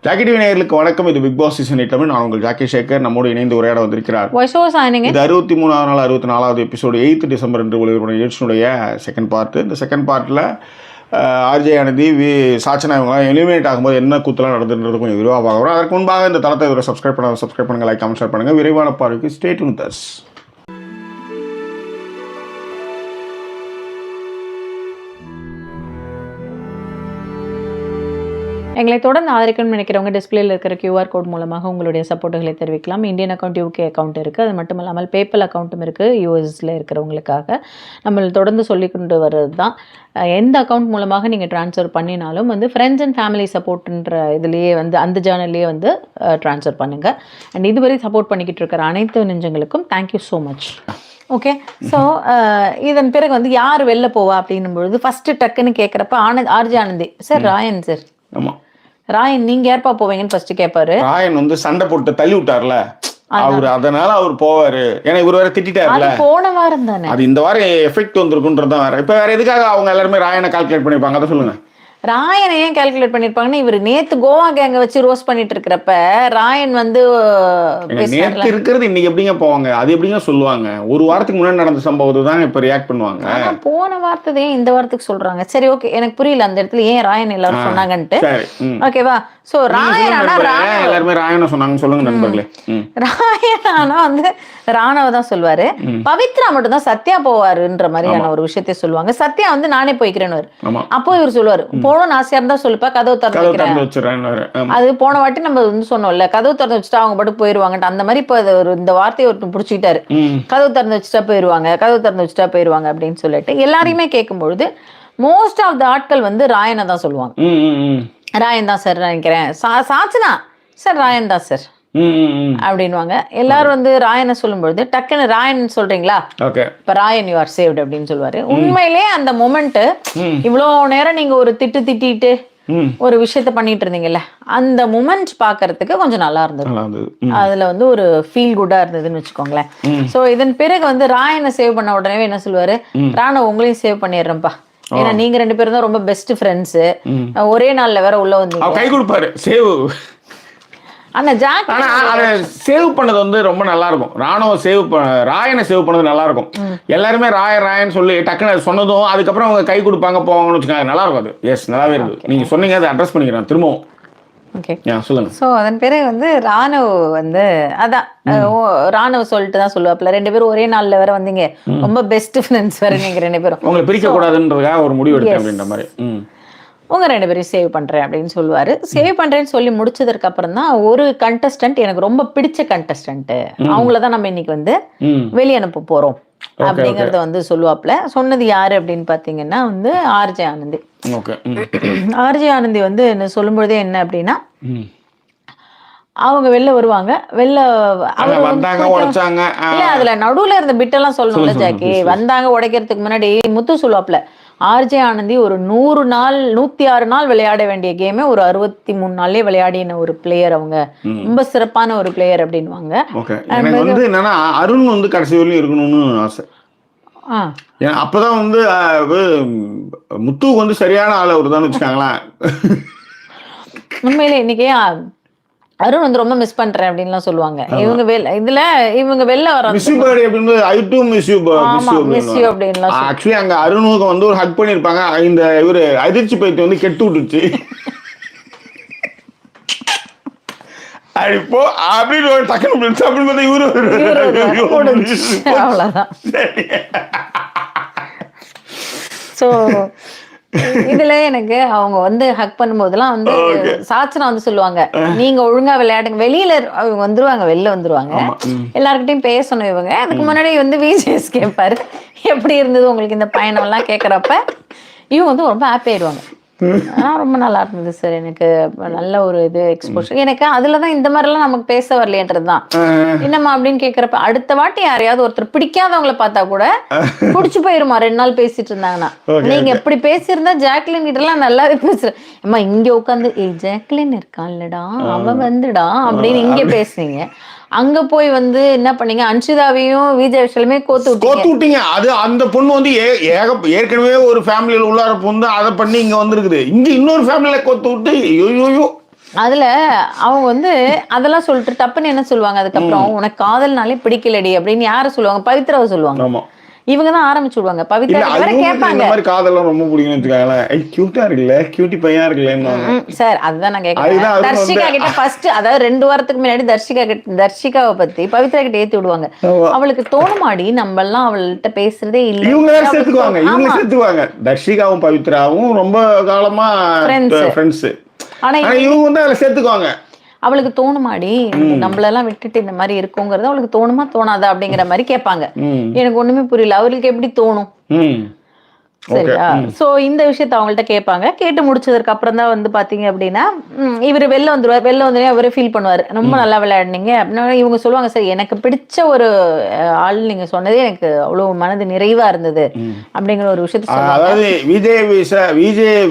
Jackie TV நேயர்களுக்கு வணக்கம். இது பிக் பாஸ் சீசன் 8. நான் உங்கள் ஜாக்கி சேகர். நம்மோடு இணைந்து உரையாட வந்திருக்கிறார். இது 63வது நாள் 64வது எபிசோடு 8 டிசம்பர் என்று ஒளிபரப்பான நிகழ்ச்சியுடைய செகண்ட் பார்ட். இந்த செகண்ட் பார்ட்டில் ஆர்ஜே ஆனந்தி சாச்சனா இவங்களாம் எலிமினேட் ஆகும்போது என்ன கூத்தலாம் நடந்துன்றது கொஞ்சம் விரிவாக பார்க்குறோம். அதற்கு முன்பாக இந்த தளத்தை இவரை சப்ஸ்கிரைப் பண்ணுங்கள், லைக் கமெண்ட் ஷேர் பண்ணுங்கள். விரைவான பார்வைக்கு ஸ்டே டியூன் வித் அஸ். எங்களை தொடர்ந்து ஆதரிக்கணும்னு நினைக்கிறவங்க டிஸ்பிளேல இருக்கிற QR கோட் மூலமாக உங்களுடைய சப்போர்ட்டுகளை தெரிவிக்கலாம். இந்தியன் அக்கௌண்ட், UK அக்கௌண்ட் இருக்குது. அது மட்டும் இல்லாமல் பேப்பல் அக்கௌண்ட்டும் இருக்குது. USல இருக்கிறவங்களுக்காக நம்ம தொடர்ந்து சொல்லி கொண்டு வர்றது தான். எந்த அக்கௌண்ட் மூலமாக நீங்கள் ட்ரான்ஸ்ஃபர் பண்ணினாலும் ஃப்ரெண்ட்ஸ் அண்ட் ஃபேமிலி சப்போர்ட்டுன்ற இதுலேயே அந்த ஜேர்னல்லையே ட்ரான்ஸ்ஃபர் பண்ணுங்கள். அண்ட் இதுவரை சப்போர்ட் பண்ணிக்கிட்டு இருக்கிற அனைத்து நெஞ்சங்களுக்கும் thank you so much. Okay, so இதன் பிறகு யார் வெளில போவா அப்படின்னும் பொழுது ஃபஸ்ட்டு டக்குன்னு கேட்குறப்ப RJ Ananthi sir, Rayan sir. ஆமாம், ராயன் நீங்க யார்ப்பா போவீங்கன்னு ஃபர்ஸ்ட் கேட்பாரு. ராயன் சண்டை போட்டு தள்ளி விட்டார்ல அவரு, அதனால அவர் போவாரு. ஏன்னா இவர் வேற திட்டாருல. போன வாரம் தானே அது, இந்த வாரம் எஃபெக்ட் வந்திருக்குன்றதான் வேற. இப்ப வேற எதுக்காக அவங்க எல்லாருமே ராயனை கால்குலேட் பண்ணிருப்பாங்க, அதை சொல்லுங்க. ராயனை ஏன் கால்குலேட் பண்ணிருப்பாங்கன்னா, இவர் நேத்து கோவா கேங்க வச்சு ரோஸ்ட் பண்ணிட்டு இருக்கிறப்ப ராயன் நேத்து இருக்கிறது இன்னைக்கு எப்படிங்க போவாங்க, அது எப்படிங்க சொல்லுவாங்க? ஒரு வாரத்துக்கு முன்னாடி நடந்த சம்பவத்தை தான் இப்ப ரியாக்ட் பண்ணுவாங்க. போன வாரத்தை இந்த வாரத்துக்கு சொல்றாங்க. சரி, ஓகே, எனக்கு புரியல அந்த இடத்துல ஏன் ராயன் எல்லாரும் சொன்னாங்கன்ட்டு. ஓகேவா? சோ ராயன் எல்லாருமே ராயனை சொன்னாங்க. சொல்லுங்க நண்பர்களே. ராயன் ஆனா ராணவ தான் சொல்லுவாரு. பவித்ரா மட்டும் தான் சத்யா போவாருன்ற மாதிரியான ஒரு விஷயத்த சொல்லுவாங்க. சத்யா நானே போய்க்கிறேன்னு. அப்போ இவர் சொல்லுவாரு, போகணும்னு ஆசையா இருந்தா சொல்லுப்பா, கதவு திறந்து வச்சிருக்கேன். அது போன வாட்டி நம்ம சொன்னோம்ல, கதவு திறந்து வச்சுட்டா அவங்க பாட்டு போயிருவாங்கட்டு. அந்த மாதிரி இப்போ இந்த வார்த்தையை ஒருத்தர் பிடிச்சிக்கிட்டாரு. கதவு திறந்து வச்சுட்டா போயிருவாங்க, கதவு திறந்து வச்சுட்டா போயிருவாங்க அப்படின்னு சொல்லிட்டு எல்லாரையுமே கேட்கும்பொழுது மோஸ்ட் ஆஃப் த ஆட்கள் ராயனை தான் சொல்லுவாங்க. ராயன் தான் சார் நினைக்கிறேன். சாச்சனா சார், ராயன் தான் சார் அப்படின்வாங்க எல்லாரும். ராயனை சொல்லும் பொழுது டக்குன்னு ராயன் சொல்றீங்களா, இப்ப ராயன் யூ ஆர் சேவ்ட் அப்படின்னு சொல்லுவாரு. உண்மையிலேயே அந்த மொமெண்ட், இவ்வளவு நேரம் நீங்க ஒரு திட்டிட்டு ஒரு விஷயத்த பண்ணிட்டு இருந்தீங்கல்ல, அந்த மொமெண்ட் பாக்குறதுக்கு கொஞ்சம் நல்லா இருந்தது. அதுல ஒரு ஃபீல் குட்டா இருந்ததுன்னு வச்சுக்கோங்களேன். சோ இதன் பிறகு ராயனை சேவ் பண்ண உடனே என்ன சொல்லுவாரு, ராணா உங்களையும் சேவ் பண்ணிடுறேன்ப்பா, ஏன்னா நீங்க 2 பேரும் தான் ரொம்ப பெஸ்ட் ஃப்ரெண்ட்ஸ், ஒரே நாள்ல வேற உள்ள வந்தீங்க. கை கொடுப்பாரு சேவ். ஆனா ஜாக் சேவ் பண்ணது ரொம்ப நல்லா இருக்கும். ராயனை சேவ் பண்ணது நல்லா இருக்கும். எல்லாருமே ராயன் சொல்லி டக்குன்னு சொன்னதும் அதுக்கப்புறம் அவங்க கை கொடுப்பாங்க போவாங்கன்னு வச்சுக்காங்க, நல்லா இருக்கும். அது எஸ், நல்லாவே இருக்கு. நீங்க சொன்னீங்க, அதை அட்ரஸ் பண்ணிக்கிறேன் திரும்பவும். ஓகே, சொல்லுங்க. ஸோ அதன் பிறகு ராணவ் அதான் ராணவ் சொல்லிட்டு தான் சொல்லுவாப்ல, 2 பேரும் ஒரே நாள்ல வேற வந்தீங்க, ரொம்ப பெஸ்ட் ஃப்ரெண்ட்ஸ் வேற நீங்க 2 பேரும், உங்களை பிரிக்க கூடாதுன்றதுக்காக ஒரு முடிவு எடுத்தேன் அப்படின்ற மாதிரி. உங்க 2 பேரையும் சேவ் பண்றேன் அப்படின்னு சொல்லுவாரு. சேவ் பண்றேன்னு சொல்லி முடிச்சதுக்கு அப்புறம் தான் ஒரு கண்டஸ்டன்ட், எனக்கு ரொம்ப பிடிச்ச கண்டஸ்டன்ட், அவங்களதான் நம்ம இன்னைக்கு வெளியே அனுப்ப போறோம் அப்படிங்கறத சொல்லுவாப்ல. சொன்னது யாரு அப்படின்னு பாத்தீங்கன்னா ஆர்ஜே ஆனந்தி. ஆர்ஜே ஆனந்தி என்ன சொல்லும்பொழுதே என்ன அப்படின்னா, அவங்க வெளில வருவாங்க. வெளில அதுல நடுவுல இருந்த பிட்டெல்லாம் சொல்லணும்ல ஜாக்கி. வந்தாங்க உடைக்கிறதுக்கு முன்னாடி முத்து சொல்லுவாப்ல, ஆர்ஜே ஆனந்தி ஒரு 106 நாள் விளையாட வேண்டிய கேமை ஒரு 63 நாள்லயே விளையாடின ஒரு பிளேயர், அவங்க ரொம்ப சிறப்பான ஒரு பிளேயர் அப்படின்வாங்க. என்னன்னா அருண் கடைசி வரையும் இருக்கணும்னு ஆசை. அப்பதான் முத்துவுக்கு சரியான ஆள் அவருதான் வச்சுக்காங்களேன். உண்மையிலே இன்னைக்கு அருண் ரொம்ப மிஸ் பண்றேன் அப்படின்லாம் சொல்லுவாங்க. இவங்க வெளில வராங்க. ஆக்சுவலி அங்க அருணுக்கு ஒரு ஹக் பண்ணிருப்பாங்க. இந்த இவரு அதிர்ச்சி பயிற்சி கெட்டு விட்டுச்சு. இப்போ அப்படின்னு டக்குனு இவரு அவ்வளவுதான். சோ இதுல எனக்கு அவங்க ஹக் பண்ணும்போதெல்லாம் சாச்சனா சொல்லுவாங்க, நீங்க ஒழுங்கா விளையாடுங்க, வெளியில வெளில வந்துருவாங்க, எல்லார்கிட்டையும் பேசணும் இவங்க. அதுக்கு முன்னாடி விஜேஎஸ் கேட்பாரு, எப்படி இருந்தது உங்களுக்கு இந்த பயணம் எல்லாம் கேட்கறப்ப இவங்க ரொம்ப ஹாப்பி ஆயிடுவாங்க. ரொம்ப நல்லா இருந்தது சார், எனக்கு நல்ல ஒரு எக்ஸ்போஷர். எனக்கு அதுலதான் இந்த மாதிரி எல்லாம் நமக்கு பேச வரலையன்றதுதான். என்னம்மா அப்படின்னு கேக்குறப்ப, அடுத்த வாட்டி யாரையாவது ஒருத்தர் பிடிக்காதவங்களை பார்த்தா கூட புடிச்சு போயிருமா 2 நாள் பேசிட்டு இருந்தாங்கன்னா. நீங்க எப்படி பேசியிருந்தா ஜாக்லின் கிட்ட எல்லாம் நல்லாவே பேசுறேன், அம்மா இங்க உட்காந்து ஜாக்லின் இருக்கான்லடா அவன் வந்துடா அப்படின்னு இங்க பேசுனீங்க. அங்க போய் என்ன பண்ணீங்க, அன்ஷிதாவையும் விஜய் கோத்து விட்டீங்க. அது அந்த பொண்ணு ஏற்கனவே ஒரு ஃபேமிலியில உள்ளார பொண்ணு அதை பண்ணி இங்க வந்திருக்குது. இங்க இன்னொரு ஃபேமிலியில கோத்து விட்டு ஐயோ அதுல அவங்க வந்து அதெல்லாம் சொல்லிட்டு டப்புன்னு என்ன சொல்லுவாங்க அதுக்கப்புறம், உனக்கு காதல்னாலே பிடிக்கலடி அப்படின்னு யார சொல்லுவாங்க? பவித்ராவை சொல்லுவாங்க. ஆமா. இவங்க தான் ஆரம்பிச்சு விடுவாங்க. பவித்ரா வேற கேட்பாங்க. இந்த மாதிரி காதெல்லாம் ரொம்ப பிடிக்கும்னு வச்சுக்காங்களேன். கியூட்டா இருக்குல்ல, கியூட்டி பையன் இருக்குல்ல. சார் அதுதான் நான் கேட்கிறேன். தர்ஷிகா கிட்ட ஃபர்ஸ்ட், அதாவது 2 வாரத்துக்கு முன்னாடி தர்ஷிகாவை பத்தி பவித்ரா கிட்ட ஏத்தி விடுவாங்க. அவளுக்கு தோணுமாடி நம்ம எல்லாம் அவள்கிட்ட பேசுறதே இல்ல. இவங்க சேர்த்துக்குவாங்க. தர்ஷிகாவும் பவித்ராவும் ரொம்ப காலமா ஃப்ரெண்ட்ஸ். ஆனா இவங்க வந்து அதுல சேர்த்துக்குவாங்க. அவளுக்கு தோணுமாடி நம்மளெல்லாம் விட்டுட்டு இந்த மாதிரி இருக்குங்கிறது அவளுக்கு தோணுமா தோணாதா அப்படிங்கிற மாதிரி கேட்பாங்க. எனக்கு ஒண்ணுமே புரியல, அவளுக்கு எப்படி தோணும்? சரியா? சோ இந்த விஷயத்த அவங்கள்ட்ட கேட்பாங்க. கேட்டு முடிச்சதுக்கு அப்புறம் தான் வந்து பாத்தீங்க அப்படின்னா இவர் வெளில வந்துருவார். வெளில வந்து அவரே ஃபீல் பண்ணுவாரு, ரொம்ப நல்லா விளையாடுனீங்க அப்படின்னா. இவங்க சொல்லுவாங்க, சரி எனக்கு பிடிச்ச ஒரு ஆள் நீங்க சொன்னதே எனக்கு அவ்வளவு மனது நிறைவா இருந்தது அப்படிங்கிற ஒரு விஷயத்த சொல்லுவாங்க. அதாவது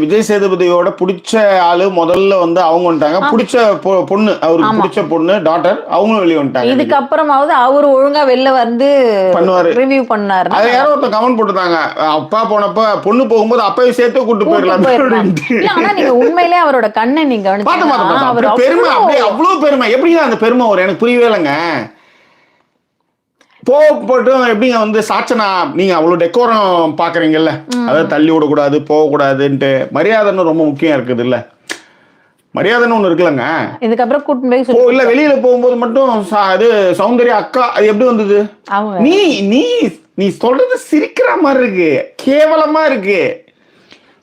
விஜய் சேதுபதியோட பிடிச்ச ஆளு முதல்ல வந்து அவங்க வந்துட்டாங்க. பிடிச்ச பொண்ணு, அவருக்கு பிடிச்ச பொண்ணு டாட்டர், அவங்களும் வெளியே வந்துட்டாங்க. இதுக்கப்புறமாவது அவரு ஒழுங்கா வெளில வந்து பண்ணுவாரு, ரிவ்யூ பண்ணாரு. அதை யாரோ ஒருத்தர் கமெண்ட் போட்டுட்டாங்க, அப்பா போனப்ப பொண்ணு போகும்போது அப்பவே சேர்த்து கூட்டு போயிடலாம். ஆனா நீங்க உண்மையிலே அவரோட கண்ணை நீங்க பெருமை, அப்படியே அவ்வளவு பெருமை. எப்படிங்க அந்த பெருமை வரும் எனக்கு புரியவே இல்லைங்க. போட்டு எப்படிங்க வந்து சாட்சனா நீங்க அவ்வளவு டெக்கோரம் பாக்குறீங்கல்ல, அதாவது தள்ளி விடக்கூடாது, போகக்கூடாதுன்ட்டு மரியாதைன்னு ரொம்ப முக்கியம் இருக்குது இல்ல. மரியாதைன்னு ஒண்ணு இருக்குல்லங்க. இதுக்கப்புறம் கூட்டு போய் இல்ல வெளியில போகும்போது மட்டும் அது சௌந்தர்யா அக்கா, அது எப்படி வந்தது? நீ நீ நீ சொல்றது சிரிக்கிற மாதிரி இருக்கு, கேவலமா இருக்கு.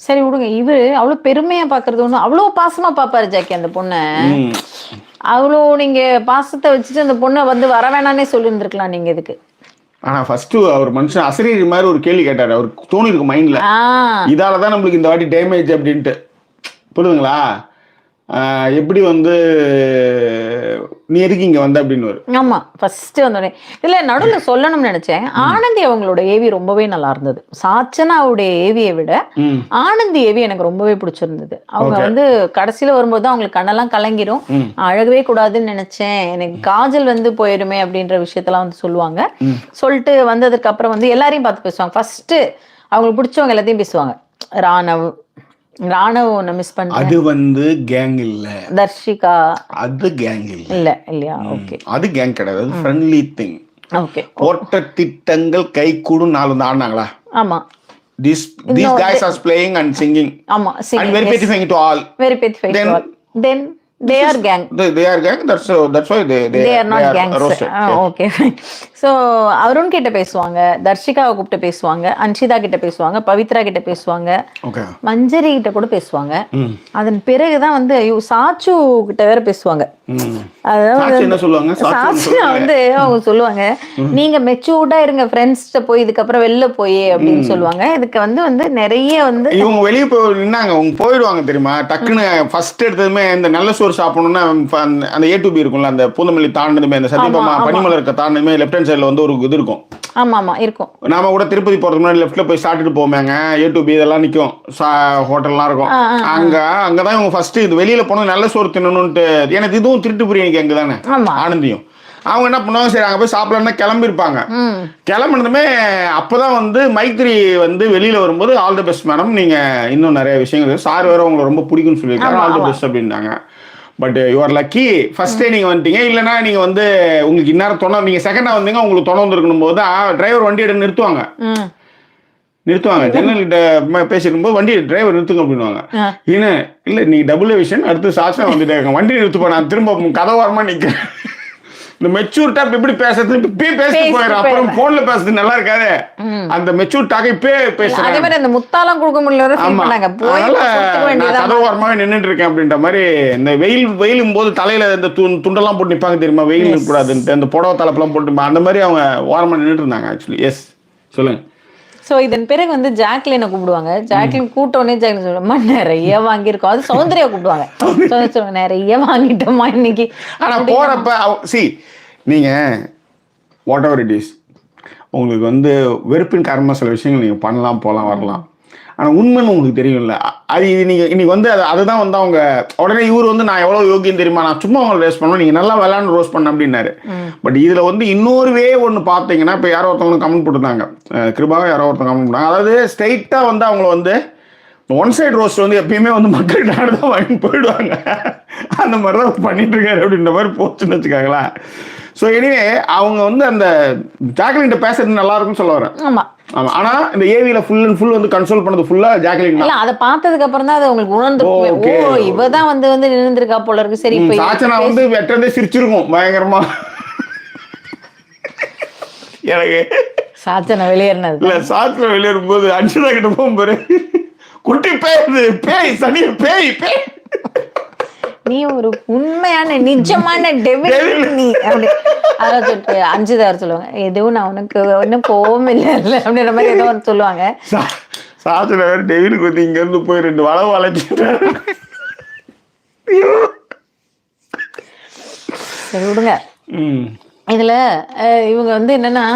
சரி விடுங்க. இவரு அவ்வளவு பெருமையா பாக்குறது ஒண்ணு, அவ்வளவு பாசமா பாப்பாரு ஜாக்கி அந்த பொண்ண. அவ்வளோ நீங்க பாசத்தை வச்சுட்டு அந்த பொண்ணை வந்து வர வேணானே சொல்லி இருந்திருக்கலாம் நீங்க இதுக்கு. ஆனா ஃபர்ஸ்ட் அவர் மனுஷன் அசரீரி மாதிரி ஒரு கேள்வி கேட்டாரு. அவருக்கு தோணி இருக்கு மைண்ட்ல, இதாலதான் நம்மளுக்கு இந்த வாட்டி டேமேஜ் அப்படின்ட்டு. புரியுதுங்களா? எப்படி வந்து நீ எதுக்கு இங்க வந்த அப்படின்னு. ஆமா, ஃபர்ஸ்ட் வந்தோடனே இல்ல நடுவுல சொல்லணும்னு நினைச்சேன். ஆனந்தி அவங்களோட ஏவி ரொம்பவே நல்லா இருந்தது. சாச்சனாவுடைய ஏவியை விட ஆனந்தி ஏவி எனக்கு ரொம்பவே பிடிச்சிருந்தது. அவங்க வந்து கடைசியில வரும்போது அவங்களுக்கு கண்ணெல்லாம் கலங்கிரும், அழகவே கூடாதுன்னு நினைச்சேன், எனக்கு காஜல் வந்து போயிடுமே அப்படின்ற விஷயத்தெல்லாம் வந்து சொல்லுவாங்க. சொல்லிட்டு வந்ததுக்கு அப்புறம் வந்து எல்லாரையும் பார்த்து பேசுவாங்க. ஃபர்ஸ்ட் அவங்களுக்கு பிடிச்சவங்க எல்லாத்தையும் பேசுவாங்க. ராணவ் ஒன்னு மிஸ் பண்ணேன். அது வந்து கேங் இல்ல. தர்ஷிகா அது கேங் இல்லையா? ஓகே, அது கேங் கிடையாது, ஃப்ரெண்ட்லி திங். ஓகே, போட்ட திட்டங்கள் கை கூடும் நாள் வந்து ஆடுனாங்களா? ஆமா. These guys are playing and singing. ஆமா, singing. And very petrifying to all. Very petrifying to all. Then they are gang. They are gang. That's why they are not gangs. Okay, fine. So Arun கிட்ட பேசுவாங்க, தர்ஷிகாவை கூப்பிட்டு பேசுவாங்க, அன்ஷிதா கிட்ட பேசுவாங்க, பவித்ரா கிட்ட பேசுவாங்க, மஞ்சரி கிட்ட கூட பேசுவாங்க. அதன் பிறகுதான் வந்து சாச்சு கிட்ட வேற பேசுவாங்க. அதாவது சாட்சியா வந்து அவங்க சொல்லுவாங்க, நீங்க மெச்சூர்டா இருங்க ஃப்ரெண்ட்ஸ் போய் இதுக்கப்புறம் வெளில போய் அப்படின்னு சொல்லுவாங்க. இதுக்கு வந்து நிறைய வந்து இவங்க வெளியே போய் நின்னாங்க, அவங்க போயிடுவாங்க தெரியுமா டக்குன்னு. ஃபர்ஸ்ட் எடுத்ததுமே இந்த நல்ல சோறு சாப்பிடணும்னா அந்த A2B இருக்கும்ல, அந்த பூந்தமல்லி தாண்டதுமே, அந்த சத்தியபாமா பனிமலை இருக்க தாண்டதுமே லெஃப்ட் ஹேண்ட் சைடுல வந்து ஒரு இது இருக்கும். ஆமா ஆமா இருக்கும். நாம கூட திருப்பதி போறதுக்கு முன்னாடி லெஃப்ட்ல போய் சாப்பிட்டுட்டு போவாங்க. A2B இதெல்லாம் நிக்கும், ஹோட்டல்லாம் இருக்கும். அங்கதான் இவங்க ஃபர்ஸ்ட் இது வெளியில போனது நல்ல சோறு தின்னணும்ட்டு. எனக்கு இதுவும் திருட்டு பிரியாணிக்கு அங்கதானே ஆனந்தியும். அவங்க என்ன பண்ணுவாங்க, சரி அங்க போய் சாப்பிடலாம்னா கிளம்பிருப்பாங்க. கிளம்பினதுமே அப்பதான் வந்து மைத்ரி வந்து வெளியில வரும்போது, ஆல் தி பெஸ்ட் மேடம், நீங்க இன்னும் நிறைய விஷயங்கள் சார் வேற உங்களை ரொம்ப பிடிக்கும்னு சொல்லியிருக்காங்க, ஆல் தி பெஸ்ட் அப்படின்னாங்க. பட் யூஆர் லக்கி, ஃபர்ஸ்டே நீங்க வந்துட்டீங்க. இல்லைன்னா நீங்க வந்து உங்களுக்கு இந்நேரம் தொண, நீங்க செகண்டா வந்தீங்க, உங்களுக்கு தொண வந்துருக்கணும் போது டிரைவர் வண்டி எடுத்து நிறுத்துவாங்க. ஜன்னல் கிட்ட பேசிருக்கும் போது வண்டி டிரைவர் நிறுத்துங்க அப்படின்னுவாங்க. இல்ல நீ டபுள் விஷன் அடுத்து சாட்சா வந்துட்டு வண்டி நிறுத்துப்பா, நான் திரும்ப கதை வரமா நிக்கிறேன். இந்த மெச்சூர் டாக் எப்படி பேசுறது, இப்பயே பேசிட்டு போயிடும். அப்புறம் போன்ல பேசுறது நல்லா இருக்காது. அந்த மெச்சூர் டாக் இப்பயே பேசுறேன். அதே மாதிரி அந்த முத்தாலாம் கொடுக்க முடியல, கதவாரமாக நின்றுட்டு இருக்கேன் அப்படின்ற மாதிரி. இந்த வெயிலும் போது தலையில இந்த துண்டெல்லாம் போட்டு நிப்பாங்க தெரியுமா, வெயில் இருக்கக்கூடாதுன்ட்டு. அந்த புடவை தலைப்பெல்லாம் போட்டு அந்த மாதிரி அவங்க ஓரமா நின்றுட்டு இருந்தாங்க. ஆக்சுவலி எஸ், சொல்லுங்க. ஸோ இதன் பிறகு வந்து ஜாக்லினை கூப்பிடுவாங்க. ஜாக்லின் கூட்டோடனே ஜாக்லின் சொல்லுமா, நிறைய வாங்கியிருக்கோம். அது சௌந்தர்யா கூப்பிடுவாங்க, நிறைய வாங்கிட்டோமா இன்னைக்கு. ஆனால் போறப்ப நீங்க வாட் எவர் இட் இஸ், உங்களுக்கு வந்து வெறுப்பின் காரணமாக சில விஷயங்கள் நீங்கள் பண்ணலாம், போகலாம், வரலாம். ஆனால் உண்மைன்னு உங்களுக்கு தெரியும்ல, அது நீங்கள் இன்னைக்கு வந்து அதுதான் வந்து அவங்க உடனே இவர் வந்து நான் எவ்வளோ யோகியம் தெரியுமா, நான் சும்மா அவங்களை ரேஸ் பண்ணுவேன், நீங்கள் நல்லா விளையாண்டு ரோஸ் பண்ண அப்படின்னாரு. பட் இதில் வந்து இன்னொருவே ஒன்று பார்த்தீங்கன்னா, இப்போ யாரோ ஒருத்தவங்க கமெண்ட் போட்டுருந்தாங்க, கிருபாவை யாரோ ஒருத்தவங்க கமெண்ட் பண்ணாங்க. அதாவது ஸ்ட்ரைட்டாக வந்து அவங்கள வந்து ஒன் சைடு ரோஸ்ட் வந்து எப்பயுமே வந்து மக்கள்கிட்ட தான் வாங்கி போயிடுவாங்க. அந்த மாதிரி தான் பண்ணிட்டு இருக்காரு அப்படின்ற மாதிரி போச்சுன்னு வச்சுக்காங்களா. ஸோ எனிவே அவங்க வந்து அந்த ஜாக்லின்ட்ட பேசுறது நல்லா இருக்குன்னு சொல்ல வரேன். ஆமா ஆமா. ஆனா இந்த ஏவில ஃபுல் அண்ட் ஃபுல் வந்து கன்சோல் பண்ணது ஃபுல்லா ஜாக்லின் இல்ல, அத பார்த்ததுக்கு அப்புறம் தான் அது உங்களுக்கு உணர்ந்து ஓ இவதான் வந்து நின்னுந்திருக்கா போல இருக்கு. சரி இப்ப சாச்சனா வந்து வெட்டறதே சிரிச்சிருக்கும் பயங்கரமா. எனக்கு சாச்சனா வெளியேறினது இல்ல, சாச்சனா வெளியேறும் போது அன்ஷிதா கிட்ட போகும்போது குட்டி பேய் சனி பேய் நீ ஒரு உண்மையான நிஜமான டெவில் நீ அப்படி அதான் சொல்லிட்டு அஞ்சுதார் சொல்லுவாங்க, எதுவும் நான் உனக்கு ஒன்னும் கோவம் இல்லை அப்படின்ற மாதிரி ஏதோ ஒன்று சொல்லுவாங்க. சாச்சனா வேற டெவிலுக்கு வந்து இங்க இருந்து போய் 2 வளவு வளைச்சிட்டாரு. சரி விடுங்க. இதுல இவங்க வந்து என்னன்னா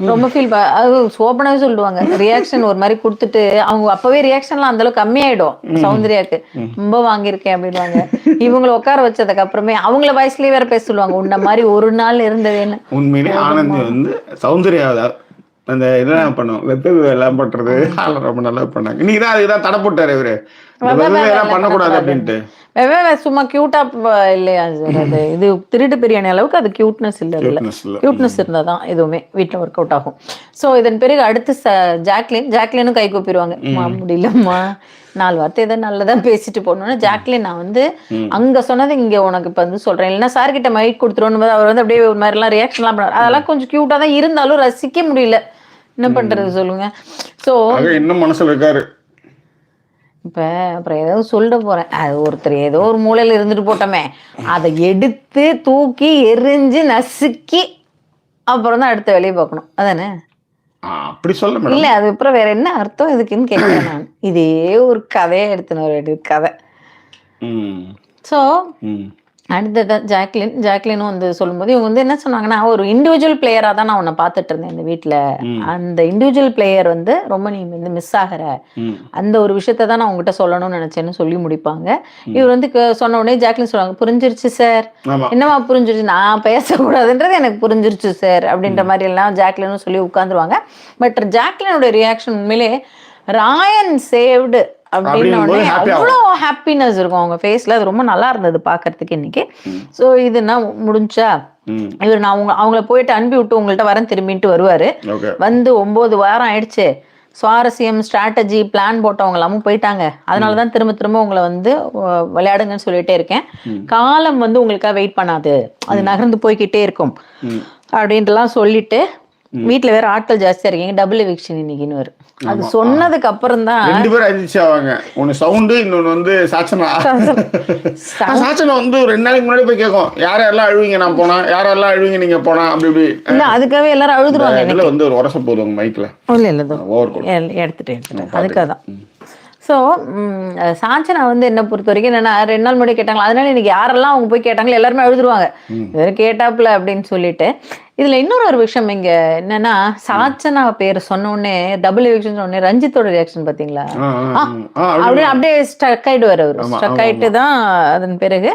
ரொம்ப ஃபீல் அது சோப்பனாவே சொல்லுவாங்க. ரியாக்ஷன் ஒரு மாதிரி கொடுத்துட்டு அவங்க அப்பவே ரியாக்ஷன்லாம் அந்த அளவுக்கு கம்மியாயிடும். சௌந்தர்யாக்கு ரொம்ப வாங்கியிருக்கேன் அப்படின்வாங்க. இவங்களை உட்கார வச்சதுக்கு அப்புறமே அவங்கள வயசுலயே வேற பேச சொல்லுவாங்க, உன்ன மாதிரி ஒரு நாள் இருந்ததுன்னு. உண்மையிலே ஆனந்தி வந்து சௌந்தர்யா அந்த இதெல்லாம் பண்ணுவோம், வெப்ப எல்லாம் பண்றது ரொம்ப நல்லா பண்ணாங்க. இன்னைக்கு தான் அதுதான் தடை போட்டாரு இவரு, பண்ணக்கூடாது அப்படின்ட்டு. சும்மா கியூட்டா இல்லையா அது, இது திருட்டு பிரியாணி அளவுக்கு அது கியூட்னஸ் இல்லை. கியூட்னஸ் இருந்தாதான் எதுவுமே வீட்டுல ஒர்க் அவுட் ஆகும். சோ இதன் பிறகு அடுத்து ஜாக்லினும் கை கூப்பிடுவாங்க, முடியலம்மா 4 வார்த்தை ஏதோ நல்லதா பேசிட்டு போனோம்னா ஜாக்லின் நான் வந்து அங்க சொன்னது இங்க உனக்கு இப்ப வந்து சொல்றேன், இல்லைன்னா சார் கிட்ட மைக் கொடுத்துருவோம். அவர் வந்து அப்படியே ஒரு மாதிரி எல்லாம் ரியாக்ஷன் எல்லாம் பண்ணாரு. அதெல்லாம் கொஞ்சம் கியூட்டா தான் இருந்தாலும் ரசிக்க முடியல. என்ன பண்றது சொல்லுங்க. சோ இன்னும் மனசுல இருக்காரு. இப்ப அப்புறம் ஏதோ சொல்ல போறேன், அது ஒருத்தர் ஏதோ ஒரு மூலையில இருந்துட்டு போட்டோமே, அதை எடுத்து தூக்கி எரிஞ்சு நசுக்கி அப்புறம் தான் அடுத்த வேலையை பார்க்கணும். அதானே? அப்படி சொல்ல இல்ல, அது அப்புறம் வேற என்ன அர்த்தம் இதுக்குன்னு கேட்கிறேன் நான். இதே ஒரு கதையை எடுத்துன்னு ஒரு கதை. சோ அடுத்ததான் ஜாக்லினும் வந்து சொல்லும்போது இவங்க வந்து என்ன சொன்னாங்கன்னா, ஒரு இண்டிவிஜுவல் பிளேயரா தான் நான் உன்னை பார்த்துட்டு இருந்தேன் இந்த வீட்டுல. அந்த இண்டிவிஜுவல் பிளேயர் வந்து ரொம்ப நீ வந்து மிஸ் ஆகிற, அந்த ஒரு விஷயத்த தான் நான் உங்ககிட்ட சொல்லணும்னு நினைச்சேன்னு சொல்லி முடிப்பாங்க. இவர் வந்து சொன்ன உடனே ஜாக்லின் சொல்லுவாங்க, புரிஞ்சிருச்சு சார். என்னவா புரிஞ்சிருச்சு? நான் பேசக்கூடாதுன்றது எனக்கு புரிஞ்சிருச்சு சார் அப்படின்ற மாதிரி எல்லாம் ஜாக்லினும் சொல்லி உட்காந்துருவாங்க. பட் ஜாக்லினோட ரியாக்ஷன் உண்மையிலே ராயன் சேவ்டு அப்படின்னு அவ்வளோ ஹாப்பினஸ் இருக்கும் அவங்க ஃபேஸ்ல. அது ரொம்ப நல்லா இருந்தது பாக்குறதுக்கு இன்னைக்கு. ஸோ இதுனா முடிஞ்சா இவர் நான் அவங்கள போயிட்டு அனுப்பி விட்டு உங்கள்கிட்ட வரேன் திரும்பிட்டு வருவாரு. வந்து 9 வாரம் ஆயிடுச்சு, சுவாரஸ்யம் ஸ்ட்ராட்டஜி பிளான் போட்டவங்க எல்லாமும் போயிட்டாங்க. அதனாலதான் திரும்ப உங்களை வந்து விளையாடுங்கன்னு சொல்லிட்டே இருக்கேன். காலம் வந்து உங்களுக்காக வெயிட் பண்ணாது, அது நகர்ந்து போய்கிட்டே இருக்கும் அப்படின்ட்டுலாம் சொல்லிட்டு வீட்டுல வேற ஆட்கள் ஜாஸ்தியா இருக்கீங்க, டபுள் எவிக்ஷன் இன்னைக்குன்னு வரும். அது சொன்னதுக்கு அப்புறம் தான் 2 பேரும் அதிர்ச்சி ஆவாங்க. ஒன்னு சவுண்டு, இன்னொன்னு வந்து சாச்சனா. சாச்சனா வந்து 2 நாளைக்கு முன்னாடி போய் கேட்கும், யாரெல்லாம் அழுவீங்க நான் போனா, யாரெல்லாம் அழுவீங்க நீங்க போனா, அப்படி இப்படி. இல்ல அதுக்காகவே எல்லாரும் அழுதுருவாங்க. இதுல வந்து ஒரு உரச போதும் மைக்ல. இல்ல எடுத்துட்டு அதுக்காக தான். ஸோ சாச்சனா வந்து என்ன பொறுத்த வரைக்கும் என்னன்னா 2 நாள் முன்னாடி கேட்டாங்களா, அதனால இன்னைக்கு யாரெல்லாம் அவங்க போய் கேட்டாங்களோ எல்லாருமே அழுதுருவாங்க, வேற கேட்டாப்புல அப்படின்னு சொல்லிட்டு. இதுல இன்னொரு விஷயம் இங்க என்னன்னா, சாச்சனா பேர் சொன்ன உடனே டபுள் எவிக்ஷன் சொன்ன உடனே ரஞ்சித்தோட ரியாக்ஷன் பாத்தீங்களா? அப்படியே ஸ்ட்ரக் ஆயிடுவாரு அவரு. ஸ்ட்ரக் ஆயிட்டு தான் அதன் பிறகு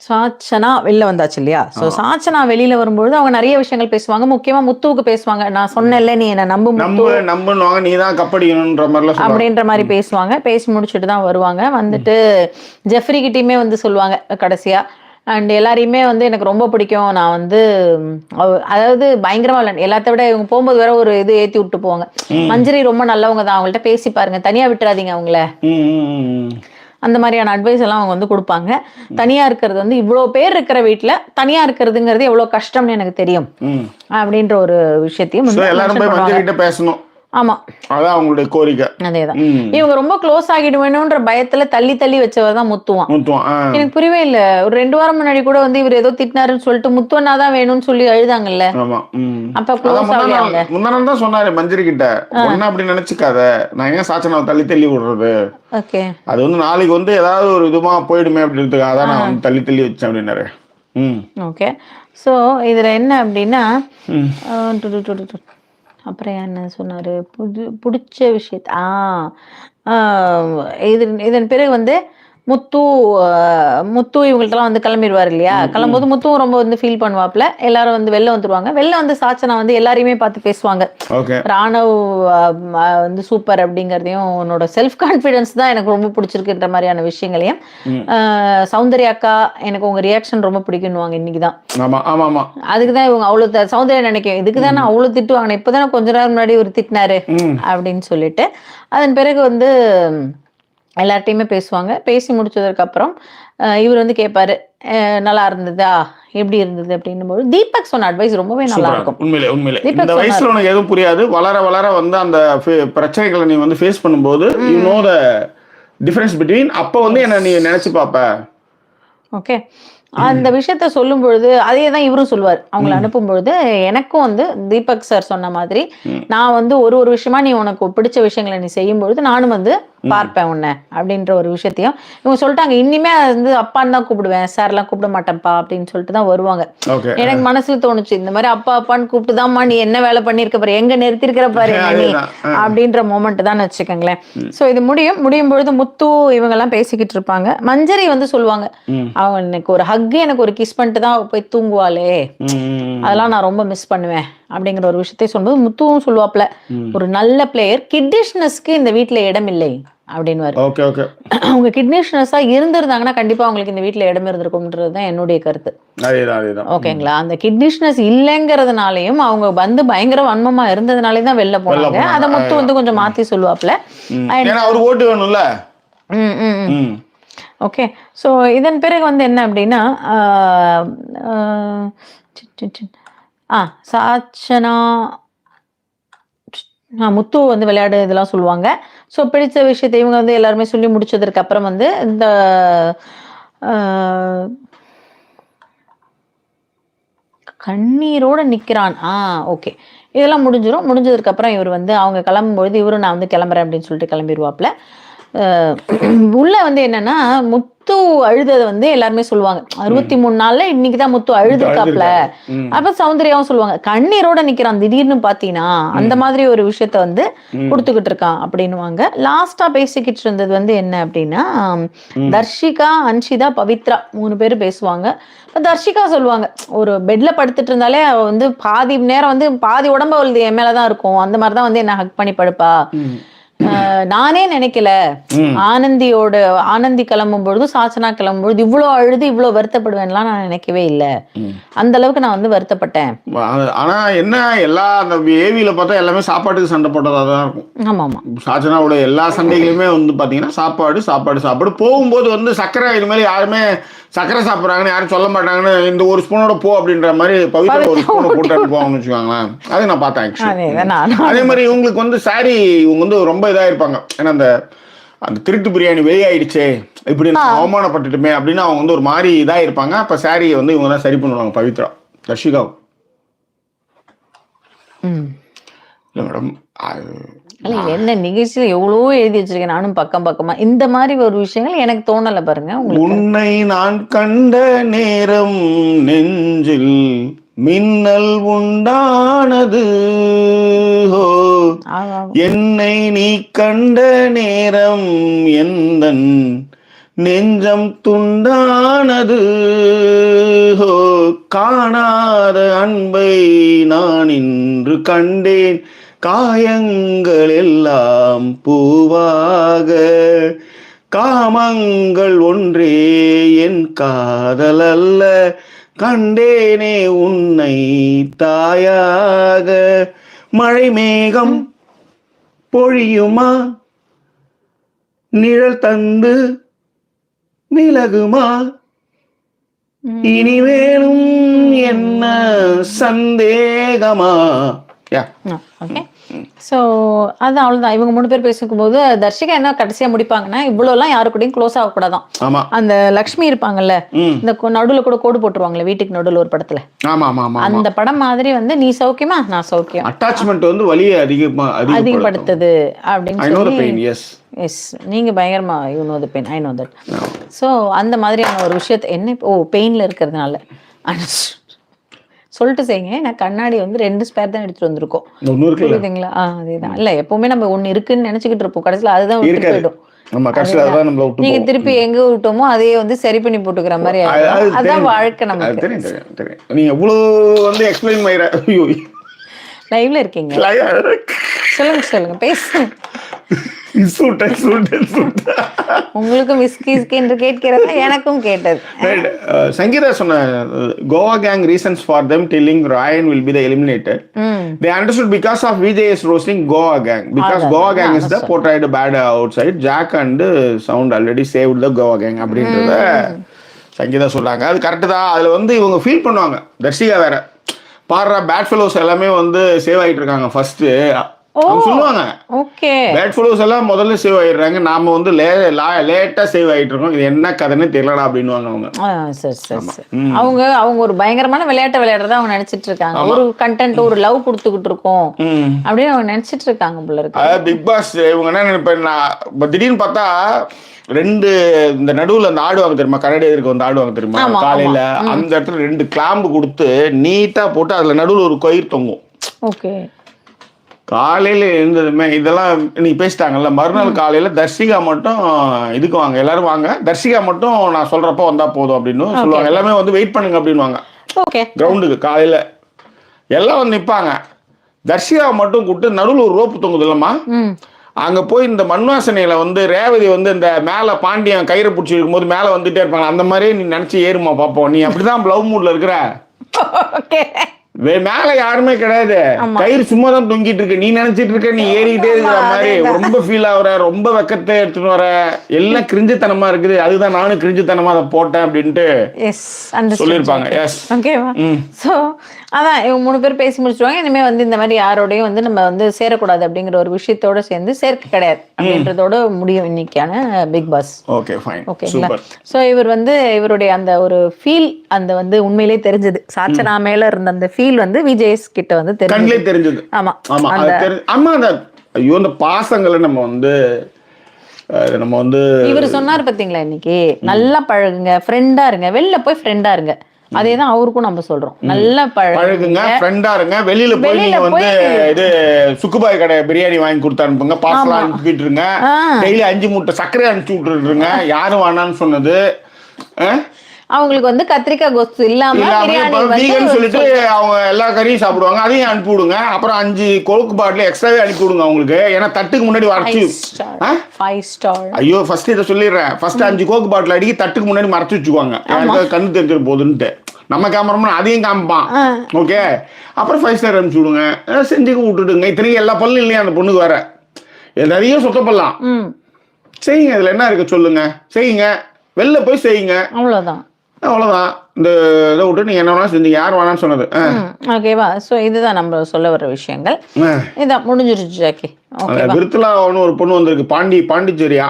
சாச்சனா வெளில வந்தாச்சு இல்லையா? ஸோ சாச்சனா வெளியில வரும்பொழுது அவங்க நிறைய விஷயங்கள் பேசுவாங்க. முக்கியமா முத்துவுக்கு பேசுவாங்க, நான் சொன்னேன்ல நீ என்ன நம்புவாங்க, நீ தான் கப்படிக்கணும்ன்ற மாதிரி அப்படின்ற மாதிரி பேசுவாங்க. பேசி முடிச்சுட்டு தான் வருவாங்க. வந்துட்டு ஜெஃப்ரி கிட்டயுமே வந்து சொல்லுவாங்க கடைசியா, அண்ட் எல்லாரையுமே வந்து எனக்கு ரொம்ப பிடிக்கும், நான் வந்து அதாவது பயங்கரமா எல்லாத்த விட இவங்க போகும்போது வேற ஒரு இது ஏத்தி விட்டு போவாங்க, மஞ்சரி ரொம்ப நல்லவங்க தான், அவங்கள்ட்ட பேசி பாருங்க, தனியா விட்டுறாதீங்க அவங்கள, அந்த மாதிரியான அட்வைஸ் எல்லாம் அவங்க வந்து கொடுப்பாங்க. தனியா இருக்கிறது வந்து இவ்வளவு பேர் இருக்கிற வீட்டுல தனியா இருக்கிறதுங்கிறது எவ்வளவு கஷ்டம்னு எனக்கு தெரியும் அப்படின்ற ஒரு விஷயத்தையும் பேசணும். ஆமா, அதான் அவங்களுடைய கோரிக்கை. அதேதான். இவங்க ரொம்ப க்ளோஸ் ஆகிடுவேணும்ன்ற பயத்துல தள்ளி வச்சவர் தான் முத்துவான். எனக்கு புரியவே இல்ல. ஒரு 2 வாரம் முன்னாடி கூட வந்து இவர் ஏதோ திட்டினாருன்னு சொல்லிட்டு முத்துவனா தான் வேணும்னு சொல்லி அழுதாங்கல்ல. அப்ப க்ளோஸ் ஆகியாங்க. முன்னாடி தான் சொன்னாரு மஞ்சரி கிட்ட, ஒண்ணு அப்படி நினைச்சுக்காத, நான் ஏன் சாச்சனாவை தள்ளி விடுறது, ஓகே அது வந்து நாளைக்கு வந்து ஏதாவது ஒரு இதுமா போயிடுமே அப்படின்றதுக்காக அதான் நான் வந்து தள்ளி வச்சேன் அப்படின்னாரு. ஓகே. சோ இதுல என்ன அப்படின்னா, அப்புறம் என்ன சொன்னாரு, பிடிச்ச விஷயத்த இதன் பிறகு வந்து முத்து இவங்கள்ட்டலாம் வந்து கிளம்பிடுவார் இல்லையா. கிளம்பும்போது முத்துவும் ரொம்ப வந்து ஃபீல் பண்ணுவாப்ல. எல்லாரும் வந்து வெளில வந்துருவாங்க. வெளில வந்து சாச்சனா வந்து எல்லாரையுமே பார்த்து பேசுவாங்க. ராணவ் வந்து சூப்பர் அப்படிங்கிறதையும், உன்னோட செல்ஃப் கான்ஃபிடன்ஸ் தான் எனக்கு ரொம்ப பிடிச்சிருக்குன்ற மாதிரியான விஷயங்களையும், சௌந்தர்யா அக்கா எனக்கு உங்க ரியாக்ஷன் ரொம்ப பிடிக்கும்னுவாங்க இன்னைக்குதான். அதுக்குதான் இவங்க அவ்வளவு சௌந்தர்யா நினைக்கும், இதுக்குதான் நான் அவ்வளவு திட்டு வாங்கினேன், இப்பதானே கொஞ்ச நேரம் முன்னாடி ஒரு திட்டினாரு அப்படின்னு சொல்லிட்டு. அதன் பிறகு வந்து எல்லார்ட்டையுமே பேசுவாங்க. பேசி முடிச்சதுக்கு அப்புறம் இவர் வந்து கேட்பாரு, நல்லா இருந்ததா, எப்படி இருந்தது அப்படின்னும் போது தீபக் சொன்ன அட்வைஸ் ரொம்பவே நல்லா இருக்கும். உண்மையிலே இந்த வயசுல உனக்கு எதுவும் புரியாது, வளர வளர வந்து அந்த பிரச்சனைகளை நீ வந்து ஃபேஸ் பண்ணும்போது you know the difference between, அப்போ வந்து என்ன நீ நினைச்சு பாப்ப. ஓகே, அந்த விஷயத்த சொல்லும் பொழுது அதே தான் இவரும் சொல்லுவார். அவங்களை அனுப்பும் பொழுது எனக்கும் வந்து தீபக் சார் சொன்ன மாதிரி, நான் வந்து ஒரு விஷயமா நீ உனக்கு பிடிச்ச விஷயங்களை நீ செய்யும் பொழுது நானும் வந்து பார்ப்பேன் உன்னை அப்படின்ற ஒரு விஷயத்தையும் இவங்க சொல்லிட்டாங்க. இனிமே வந்து அப்பான்னு தான் கூப்பிடுவேன், சார்லாம் கூப்பிட மாட்டேன்ப்பா அப்படின்னு சொல்லிட்டு தான் வருவாங்க. எனக்கு மனசுல தோணுச்சு, இந்த மாதிரி அப்பா அப்பான்னு கூப்பிட்டு தான்மா நீ என்ன வேலை பண்ணிருக்க பாரு, எங்க நிறுத்திருக்கிற பாரு நீ அப்படின்ற மொமெண்ட் தான் வச்சுக்கோங்களேன். சோ இது முடியும் பொழுது முத்து இவங்க எல்லாம் பேசிக்கிட்டு இருப்பாங்க. மஞ்சரி வந்து சொல்லுவாங்க, அவங்க எனக்கு ஒரு ஹக், எனக்கு ஒரு கிஸ் பண்ணிட்டு தான் போய் தூங்குவாளே, அதெல்லாம் நான் ரொம்ப மிஸ் பண்ணுவேன் அப்படிங்கிற ஒரு விஷயத்தை சொல்லும்போது முத்துவும் சொல்லுவாப்ல, ஒரு நல்ல பிளேயர், கிட்னிஷ்னஸ்க்கு இந்த வீட்டுல இடம் இல்லை அப்படின்னுவாரு. அவங்க கிட்னிஷ்னஸா இருந்திருந்தாங்கன்னா கண்டிப்பா அவங்களுக்கு இந்த வீட்டுல இடம் இருந்திருக்கும்ன்றதுதான் என்னுடைய கருத்து. ஓகேங்களா, அந்த கிட்னிஷ்னஸ் இல்லைங்கிறதுனாலையும் அவங்க வந்து பயங்கர வன்மமா இருந்ததுனாலே தான் வெளில போனாங்க. அதை முத்து வந்து கொஞ்சம் மாத்தி சொல்லுவாப்ல. ஓட்டு வேணும்ல. ஓகே, ஸோ இதன் பிறகு வந்து என்ன அப்படின்னா, சாச்சனா முத்து வந்து விளையாடு இதெல்லாம் சொல்லுவாங்க. ஸோ பிடிச்ச விஷயத்தை இவங்க வந்து எல்லாருமே சொல்லி முடிச்சதுக்கு அப்புறம் வந்து இந்த கண்ணீரோட நிக்கிறான். ஓகே, இதெல்லாம் முடிஞ்சதுக்கு அப்புறம் இவர் வந்து அவங்க கிளம்பும்பொழுது இவரும் நான் வந்து கிளம்புறேன் அப்படின்னு சொல்லிட்டு கிளம்பிடுவாப்ல. உள்ள வந்து என்னன்னா முத்து அழுததை வந்து எல்லாருமே சொல்லுவாங்க, 63 நாள்ல இன்னைக்குதான் முத்து அழுதுக்காப்ல. அப்ப சௌந்தர்யாவும் சொல்லுவாங்க, கண்ணீரோட நிக்கிறான் திடீர்னு பாத்தீங்கன்னா, அந்த மாதிரி ஒரு விஷயத்த வந்து கொடுத்துக்கிட்டு இருக்கான் அப்படின்னுவாங்க. லாஸ்டா பேசிக்கிட்டு இருந்தது வந்து என்ன அப்படின்னா, தர்ஷிகா, அன்ஷிதா, பவித்ரா 3 பேரும் பேசுவாங்க. தர்ஷிகா சொல்லுவாங்க, ஒரு பெட்ல படுத்துட்டு இருந்தாலே அவ வந்து பாதி நேரம் வந்து பாதி உடம்பு அவளுது என் மேலதான் இருக்கும், அந்த மாதிரிதான் வந்து என்ன ஹக் பண்ணி படுப்பா. நானே நினைக்கல ஆனந்தி கிளம்பும் பொழுது சாச்சனா கிளம்பும் பொழுது இவ்வளவு அழுது இவ்வளவு வருத்தப்படுவேன்லாம் நான் நினைக்கவே இல்லை. அந்த அளவுக்கு நான் வந்து வருத்தப்பட்டேன். ஆனா என்ன, எல்லா அந்த ஏவியில பார்த்தா எல்லாமே சாப்பாட்டுக்கு சண்டை போட்டதா தான் இருக்கும். ஆமா, சாச்சனாவோட எல்லா சண்டைகளுமே வந்து பாத்தீங்கன்னா சாப்பாடு போகும்போது வந்து சக்கரை இது மாதிரி யாருமே சக்கரை சாப்பிட்றாங்கன்னு யாரும் சொல்ல மாட்டாங்கன்னு, இந்த ஒரு ஸ்பூனோட போ அப்படின்ற மாதிரி பவித்ரா ஒரு ஸ்பூனை போட்டு அனுப்புவாங்கன்னு வச்சுக்கோங்களேன். அது நான் பார்த்தேன். அதே மாதிரி இவங்களுக்கு வந்து சாரி இவங்க வந்து ரொம்ப இதா இருப்பாங்க. ஏன்னா அந்த திருட்டு பிரியாணி வெளியாயிடுச்சே, இப்படி அவமானப்பட்டுட்டுமே அப்படின்னு அவங்க வந்து ஒரு மாதிரி இதா இருப்பாங்க. அப்ப சாரியை வந்து இவங்க தான் சரி பண்ணுவாங்க, பவித்ரா, தர்ஷிகா. இல்லை மேடம், என்ன நிகழ்ச்சியில எவ்வளவோ எழுதி வச்சிருக்கேன் நானும் பக்கமா. இந்த மாதிரி ஒரு விஷயங்கள் எனக்கு தோணல பாருங்க. உன்னை நான் கண்ட நேரம் நெஞ்சில் மின்னல் உண்டானது, என்னை நீ கண்ட நேரம் எந்தன் நெஞ்சம் துண்டானது, காணாத அன்பை நான் இன்று கண்டேன், காயங்கள் எல்லாம் பூவாக, காமங்கள் ஒன்றே என் காதல் அல்ல, கண்டேனே உன்னை தாயாக, மழை மேகம் பொழியுமா, நிழல் தந்து விலகுமா, இனி வேணும் என்ன சந்தேகமா. ஓகே, ஸோ அது அவ்வளோதான். இவங்க 3 பேர் பேசிக்கும் போது தர்ஷிகா என்ன கடைசியா முடிப்பாங்கன்னா, இவ்வளோலாம் யாரு கூடயும் க்ளோஸ் ஆகக்கூடாதான். அந்த லக்ஷ்மி இருப்பாங்கல்ல, இந்த நடுவுல கூட கோடு போட்டுருவாங்கல்ல வீட்டுக்கு நடுவுல ஒரு படத்துல, அந்த படம் மாதிரி வந்து நீ சௌக்கியமா நான் சௌக்கியம், அட்டாச்மெண்ட் வந்து வலியை அதிகப்படுத்துது அப்படின்னு சொல்லி. எஸ், நீங்க பயங்கரமா you know the pain, I know that. So அந்த மாதிரியான ஒரு விஷயத்தை என்ன பெயின்ல இருக்கிறதுனால சொல்லிட்டு செய்யுங்க. நான் கண்ணாடி வந்து 2 ஸ்பேர் தான் எடுத்துட்டு வந்திருக்கோம், புரியுதுங்களா? அதேதான். இல்ல எப்பவுமே நம்ம ஒண்ணு இருக்குன்னு நினைச்சுக்கிட்டு இருப்போம், கடைசியில அதுதான் விட்டு போயிடும். நம்ம கடைசியில் அதான் நம்மள விட்டு நீங்க திருப்பி எங்க விட்டோமோ அதையே வந்து சரி பண்ணி போட்டுக்கிற மாதிரி ஆயிடும். அதான் வாழ்க்கை நமக்கு. தெரியும். நீங்க எவ்வளவு வந்து எக்ஸ்பிளைன் பண்ணிடுற. ஐயோ, லைவ்ல இருக்கீங்க, சொல்லுங்க பேசுங்க. உங்களுக்கும் என்று கேட்கிறதா? எனக்கும் கேட்டது. சங்கீதா சொன்ன Goa gang reasons for them telling Ryan will be the eliminated. They understood because of VJ's roasting Goa gang. Because Goa gang is the portrayed bad outside. Jack and Sound already saved the Goa gang அப்படின்றத சங்கீதா சொல்றாங்க. அது correct தான். அதில் வந்து இவங்க feel பண்ணுவாங்க. தர்ஷிகா வேற பாடுற பேட் ஃபெலோஸ் எல்லாமே வந்து சேவ் ஆகிட்டு இருக்காங்க ஃபர்ஸ்ட் சொல்லுவாங்க. ஓகே, பேட் ஃபெலோஸ் எல்லாம் முதல்ல சேவ் ஆயிடுறாங்க, நாம வந்து லேட்டா சேவ் ஆயிட்டு இருக்கோம், இது என்ன கதைன்னு தெரியலடா அப்படின்னுவாங்க அவங்க. அவங்க ஒரு பயங்கரமான விளையாட்டு விளையாடுறதா அவங்க நினைச்சிட்டு இருக்காங்க. ஒரு கண்டென்ட், ஒரு லவ் கொடுத்துக்கிட்டு இருக்கோம் அப்படின்னு அவங்க நினைச்சிட்டு இருக்காங்க போல இருக்கு. பிக் பாஸ் இவங்க என்ன நினைப்பேன், திடீர்னு பார்த்தா ரெண்டு இந்த நடுவுல அந்த ஆடுவாங்க தெரியுமா, கரடி எதிர்க்க வந்து ஆடுவாங்க தெரியுமா காலையில, அந்த இடத்துல 2 கிளாம்பு கொடுத்து நீட்டா போட்டு அதுல நடுவுல ஒரு கயிறு தொங்கும். ஓகே, காலையில இருந்ததுமே இதெல்லாம் நீங்க பேசிட்டாங்கல்ல, மறுநாள் காலையில தர்ஷிகா மட்டும் இதுக்கு வாங்க, எல்லாரும் வாங்க, தர்ஷிகா மட்டும் நான் சொல்றப்ப வந்தா போதும் அப்படின்னு சொல்லுவாங்க. எல்லாமே வந்து வெயிட் பண்ணுங்க அப்படின்வாங்க. கிரவுண்டுக்கு காலையில எல்லாம் வந்து நிற்பாங்க. தர்ஷிகாவை மட்டும் கூப்பிட்டு நடுவில் ஒரு ரோப்பு தொங்குது இல்லம்மா, அங்க போய் இந்த மண்வாசனையில வந்து ரேவதி வந்து இந்த மேல பாண்டியன் கயிறை பிடிச்சி இருக்கும்போது மேல வந்துட்டே இருப்பாங்க, அந்த மாதிரியே நீ நினைச்சு ஏறுமா பாப்போம், நீ அப்படிதான் லவ் மூட்ல இருக்கிற, மேல யாருமே கிடையாது, கயிறு சும்மா தான் தொங்கிட்டு இருக்கு, நீ நினைச்சிட்டு இருக்க நீ ஏறிக்கிட்டே இருக்கிற மாதிரி ரொம்ப ஃபீல் ஆகுற, ரொம்ப வெக்கத்தை எடுத்துட்டு வர, எல்லாம் கிரிஞ்சுத்தனமா இருக்குது, அதுதான் நானும் கிரிஞ்சுத்தனமா அதை போட்டேன் அப்படின்ட்டு சொல்லியிருப்பாங்க. எஸ், ஓகேவா. சோ அதான் இவங்க 3 பேர் பேசி முடிச்சுவாங்க. இனிமே வந்து இந்த மாதிரி யாரோடையும் வந்து நம்ம வந்து சேரக்கூடாது அப்படிங்கிற ஒரு விஷயத்தோட சேர்ந்து சேர்க்க கிடையாது அப்படின்றதோட முடியும் இன்னைக்கான பிக் பாஸ். ஓகே, ஃபைன், ஓகேங்களா. சோ இவர் வந்து இவருடைய அந்த ஒரு ஃபீல் அந்த வந்து உண்மையிலே தெரிஞ்சது, சாச்சனா மேல இருந்த அந்த ஃபீல் வந்து விஜய்ஸ் கிட்ட வந்து தெரிஞ்சது. ஆமா ஆமா, அந்த ஐயோ அந்த பாசங்களை நம்ம வந்து இவர் சொன்னார் பாத்தீங்களா, இன்னைக்கு நல்லா பழகுங்க, ஃப்ரெண்டா இருங்க, வெளில போய் ஃப்ரெண்டா இருங்க, அதேதான் அவருக்கும் நம்ம சொல்றோம், நல்லா பழகுங்க, ஃப்ரெண்டா இருங்க, வெளியில போய் நீங்க வந்து இது சுக்குபாய் கடை பிரியாணி வாங்கி கொடுத்து அனுப்புங்க, பார்சல் அனுப்பிட்டு இருங்க, டெய்லி 5 மூட்டை சர்க்கரை அனுப்பிச்சு விட்டுருங்க, யாரும் வேணான்னு சொன்னது, அவங்களுக்கு வந்து கத்திரிக்காய் கோஸ்து இல்லாம சொல்லிட்டு அவங்க எல்லா கறியும் சாப்பிடுவாங்க, அதையும் அனுப்பி விடுங்க, அப்புறம் 5 கோக்கு பாட்டில் எக்ஸ்ட்ராவே அனுப்பி விடுங்க அவங்களுக்கு, ஏன்னா தட்டுக்கு முன்னாடி வரைச்சு 5 ஸ்டார். ஐயோ ஃபர்ஸ்ட் இதை சொல்லிடுறேன், ஃபர்ஸ்ட் 5 கோக்கு பாட்டில் அடிக்கி தட்டுக்கு முன்னாடி மறைச்சு வச்சுக்குவாங்க, யாருக்கு கண்ணு தெரிஞ்சிட போகுதுன்ட்டு, நம்ம கேமராமேன் அதையும் காமிப்பான். ஓகே, அப்புறம் 5 ஸ்டார் அனுப்பிச்சு விடுங்க, செஞ்சுக்க விட்டுடுங்க. இத்தனைக்கும் எல்லா பல்லும் இல்லையா அந்த பொண்ணுக்கு வேற, நிறைய சுத்தப்படலாம் செய்யுங்க, இதுல என்ன இருக்கு சொல்லுங்க, செய்யுங்க, வெளில போய் செய்யுங்க, அவ்வளவுதான். இந்த இதை விட்டு நீங்க என்ன வேணா செஞ்சீங்க, யார் வேணான்னு சொன்னது. ஓகேவா. சோ இதுதான் நம்ம சொல்ல வர விஷயங்கள், இதான் முடிஞ்சிருச்சு ஜாக்கி. விருத்தலான்னு ஒரு பொண்ணு வந்திருக்கு, பாண்டிச்சேரியா,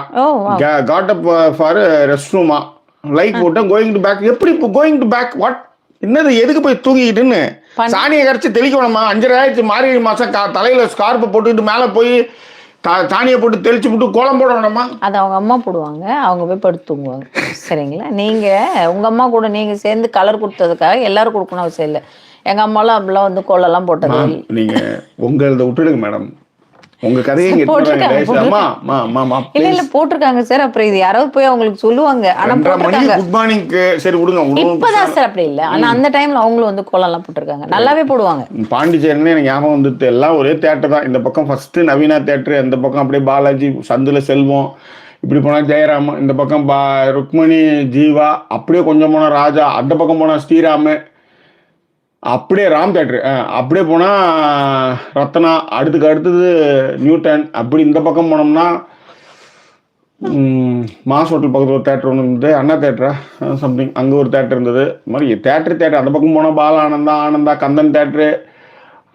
காட் அப் ஃபார் ரெஸ்ட் ரூமா, லைக் போட்டு கோயிங் டு பேக். எப்படி இப்போ கோயிங் டு பேக், வாட், என்னது, எதுக்கு போய் தூங்கிக்கிட்டுன்னு சாணியை கரைச்சி தெளிக்க வேணாமா, 5,000 மார்கழி மாசம் தலையில ஸ்கார்ப்பை போட்டுக்கிட்டு மேல போய் தானியை போட்டு தெளிச்சு போட்டு கோலம் போட வேணாமா? அது அவங்க அம்மா போடுவாங்க, அவங்க போய் படுத்து தூங்குவாங்க. சரிங்களா, நீங்க உங்க அம்மா கூட நீங்க சேர்ந்து கலர் கொடுத்ததுக்காக எல்லாரும் கொடுக்கணும் அவசியம் இல்லை. எங்க அம்மாலாம் அப்படிலாம் வந்து கோலம் எல்லாம் போட்டது. நீங்க உங்களத விட்டுடுங்க மேடம், உங்க கதையை இல்ல போட்டிருக்காங்க சார். அப்புறம் இது யாராவது போய் அவங்களுக்கு சொல்லுவாங்க. ஆனா குட் மார்னிங் சரி விடுங்க, இப்பதான் சார் அப்படி இல்ல. ஆனா அந்த டைம்ல அவங்களும் வந்து கோலம் எல்லாம் போட்டிருக்காங்க, நல்லாவே போடுவாங்க. பாண்டிச்சேரின்னு எனக்கு ஞாபகம் வந்துட்டு, எல்லாம் ஒரே தியேட்டர் தான். இந்த பக்கம் ஃபர்ஸ்ட் நவீனா தியேட்டர், அந்த பக்கம் அப்படியே பாலாஜி, சந்துல செல்வம், இப்படி போனா ஜெயராம், இந்த பக்கம் ருக்மணி ஜீவா, அப்படியே கொஞ்சம் போனா ராஜா, அந்த பக்கம் போனா ஸ்ரீராமு, அப்படியே ராம் தேட்டரு, அப்படியே போனால் ரத்னா, அடுத்தது நியூட்டன், அப்படி இந்த பக்கம் போனோம்னா மாஸ் ஹோட்டல் பக்கத்தில் ஒரு தேட்டர் ஒன்று இருந்தது, அண்ணா தேட்டரா சம்திங், அங்கே ஒரு தேட்டர் இருந்தது. இது மாதிரி தேட்டர் அந்த பக்கம் போனால் பால ஆனந்தா, கந்தன் தேட்டரு,